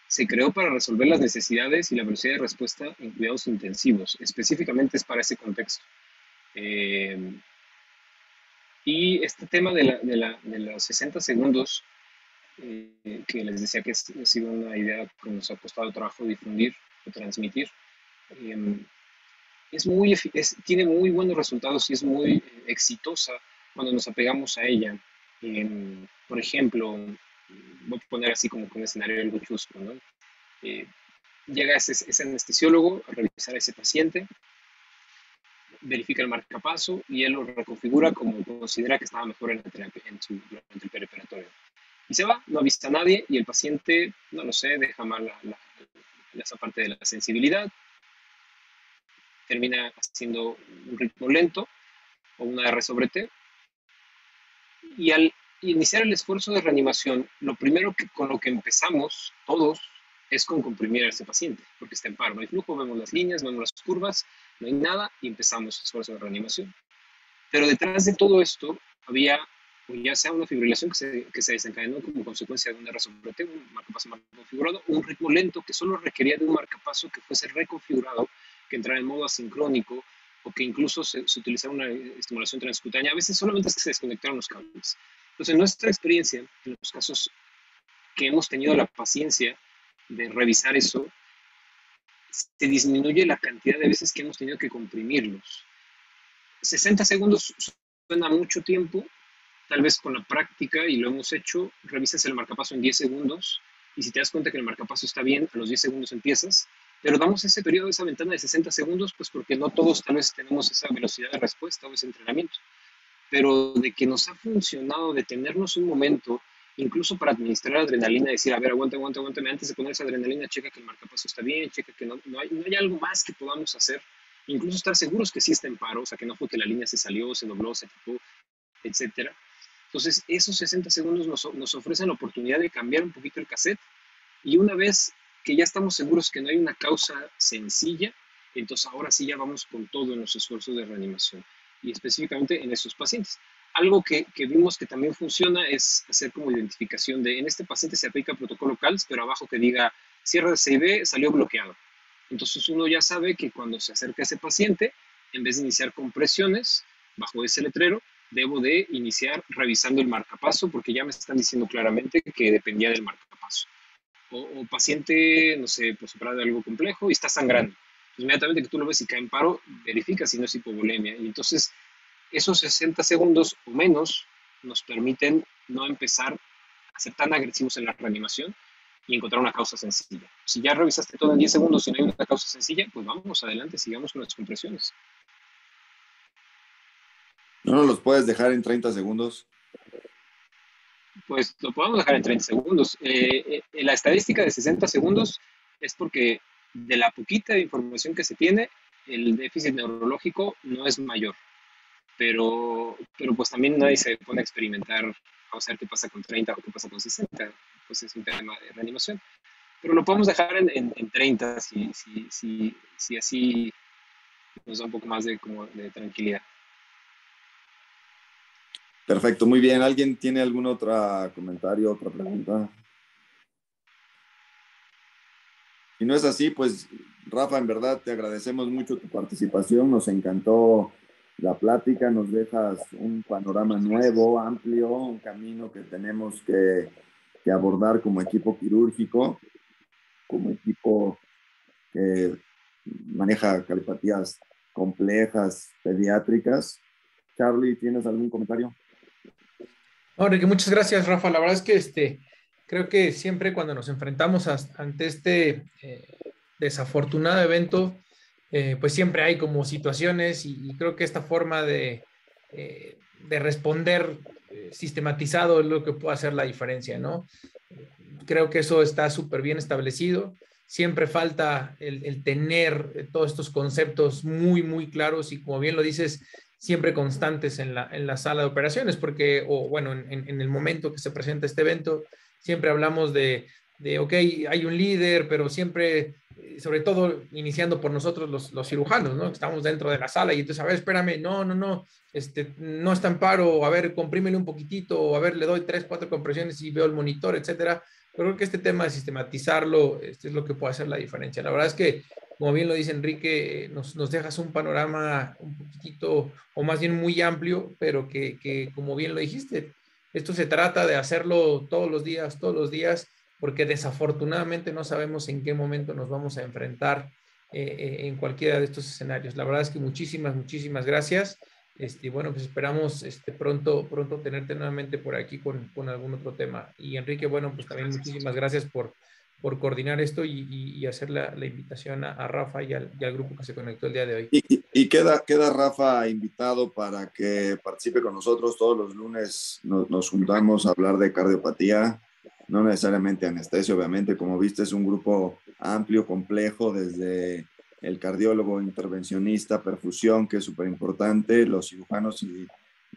Speaker 2: Se creó para resolver las necesidades y la velocidad de respuesta en cuidados intensivos. Específicamente es para ese contexto. Y este tema de los 60 segundos, que les decía que ha sido una idea que nos ha costado trabajo difundir o transmitir, tiene muy buenos resultados y es muy exitosa cuando nos apegamos a ella. Por ejemplo, voy a poner así como con un escenario algo chusco, ¿no? Llega ese anestesiólogo a revisar a ese paciente, verifica el marcapaso y él lo reconfigura como considera que estaba mejor en la terapia, durante el perioperatorio. Y se va, no avisa a nadie y el paciente, no lo sé, deja mal esa parte de la sensibilidad, termina haciendo un ritmo lento o una R sobre T. Y al iniciar el esfuerzo de reanimación, lo primero con lo que empezamos todos es con comprimir a ese paciente, porque está en paro, no hay flujo, vemos las líneas, vemos las curvas, no hay nada y empezamos el esfuerzo de reanimación. Pero detrás de todo esto había, ya sea una fibrilación que se desencadenó como consecuencia de un R sobre T, un marcapaso mal configurado, un ritmo lento que solo requería de un marcapaso que fuese reconfigurado, que entrara en modo asincrónico, o que incluso se utilizara una estimulación transcutánea. A veces solamente es que se desconectaron los cables. Entonces, en nuestra experiencia, en los casos que hemos tenido la paciencia de revisar eso, se disminuye la cantidad de veces que hemos tenido que comprimirlos. 60 segundos suena mucho tiempo, tal vez con la práctica, y lo hemos hecho, revisas el marcapaso en 10 segundos, y si te das cuenta que el marcapaso está bien, a los 10 segundos empiezas, pero damos ese periodo, esa ventana de 60 segundos, pues porque no todos tal vez tenemos esa velocidad de respuesta o ese entrenamiento. Pero de que nos ha funcionado detenernos un momento, incluso para administrar adrenalina, decir, a ver, aguanta, antes de poner esa adrenalina, checa que el marcapaso está bien, checa que no hay algo más que podamos hacer, incluso estar seguros que sí está en paro, o sea, que no fue que la línea se salió, se dobló, se tapó, etcétera. Entonces, esos 60 segundos nos ofrecen la oportunidad de cambiar un poquito el cassette, y una vez que ya estamos seguros que no hay una causa sencilla, entonces ahora sí ya vamos con todo en los esfuerzos de reanimación, y específicamente en esos pacientes. Algo que vimos que también funciona es hacer como identificación de, en este paciente se aplica protocolo CALS, pero abajo que diga, cierre de CIB salió bloqueado. Entonces uno ya sabe que cuando se acerca a ese paciente, en vez de iniciar con presiones, bajo ese letrero, debo de iniciar revisando el marcapaso, porque ya me están diciendo claramente que dependía del marcapaso. O paciente, no sé, pues operado de algo complejo y está sangrando. Inmediatamente que tú lo ves y cae en paro, verifica si no es hipovolemia. Y entonces, esos 60 segundos o menos nos permiten no empezar a ser tan agresivos en la reanimación y encontrar una causa sencilla. Si ya revisaste todo en 10 segundos y no hay una causa sencilla, pues vamos adelante, sigamos con las compresiones.
Speaker 3: ¿No nos los puedes dejar en 30 segundos?
Speaker 2: Pues lo podemos dejar en 30 segundos. La estadística de 60 segundos es porque de la poquita información que se tiene, el déficit neurológico no es mayor. Pero pues también nadie se pone a experimentar, a ver qué pasa con 30 o qué pasa con 60. Pues es un tema de reanimación. Pero lo podemos dejar en 30 si así nos da un poco más de tranquilidad.
Speaker 3: Perfecto, muy bien. ¿Alguien tiene algún otro comentario, otra pregunta? Si no es así, pues Rafa, en verdad te agradecemos mucho tu participación, nos encantó la plática, nos dejas un panorama nuevo, amplio, un camino que tenemos que abordar como equipo quirúrgico, como equipo que maneja cardiopatías complejas, pediátricas. Charlie, ¿tienes algún comentario?
Speaker 1: Enrique, muchas gracias, Rafa. La verdad es que creo que siempre cuando nos enfrentamos ante este desafortunado evento, pues siempre hay como situaciones y creo que esta forma de responder sistematizado es lo que puede hacer la diferencia, ¿no? Creo que eso está súper bien establecido. Siempre falta el tener todos estos conceptos muy, muy claros y, como bien lo dices, siempre constantes en la sala de operaciones, porque, o bueno, en el momento que se presenta este evento, siempre hablamos de ok, hay un líder, pero siempre, sobre todo iniciando por nosotros los cirujanos, ¿no? Estamos dentro de la sala y entonces, a ver, espérame, no, no está en paro, a ver, comprímele un poquitito, o a ver, le doy 3, 4 compresiones y veo el monitor, etcétera. Pero creo que este tema de sistematizarlo es lo que puede hacer la diferencia. La verdad es que, como bien lo dice Enrique, nos dejas un panorama un poquitito, o más bien muy amplio, pero que como bien lo dijiste, esto se trata de hacerlo todos los días, porque desafortunadamente no sabemos en qué momento nos vamos a enfrentar en cualquiera de estos escenarios. La verdad es que muchísimas gracias. Bueno, pues esperamos pronto tenerte nuevamente por aquí con algún otro tema. Y Enrique, bueno, pues también muchísimas gracias por por coordinar esto y hacer la invitación a Rafa y al grupo que se conectó el día de hoy.
Speaker 3: Y queda Rafa invitado para que participe con nosotros todos los lunes. Nos juntamos a hablar de cardiopatía, no necesariamente anestesia, obviamente. Como viste, es un grupo amplio, complejo, desde el cardiólogo, intervencionista, perfusión, que es súper importante, los cirujanos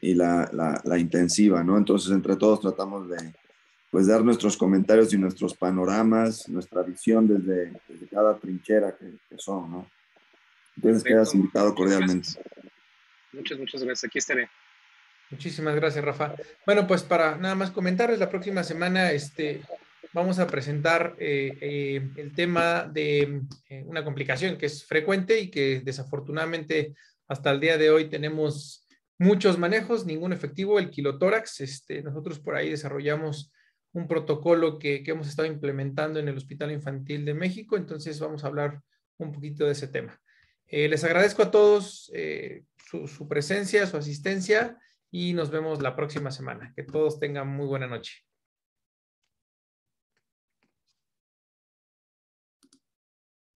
Speaker 3: y la intensiva, ¿no? Entonces, entre todos tratamos de dar nuestros comentarios y nuestros panoramas, nuestra visión desde cada trinchera que son, ¿no? Entonces quedas invitado cordialmente.
Speaker 2: Muchas gracias. Aquí estaré.
Speaker 1: Muchísimas gracias, Rafa. Bueno, pues para nada más comentarles, la próxima semana vamos a presentar el tema de una complicación que es frecuente y que desafortunadamente hasta el día de hoy tenemos muchos manejos, ningún efectivo, el quilotórax. Nosotros por ahí desarrollamos un protocolo que hemos estado implementando en el Hospital Infantil de México, entonces vamos a hablar un poquito de ese tema. Les agradezco a todos su presencia, su asistencia y nos vemos la próxima semana. Que todos tengan muy buena noche.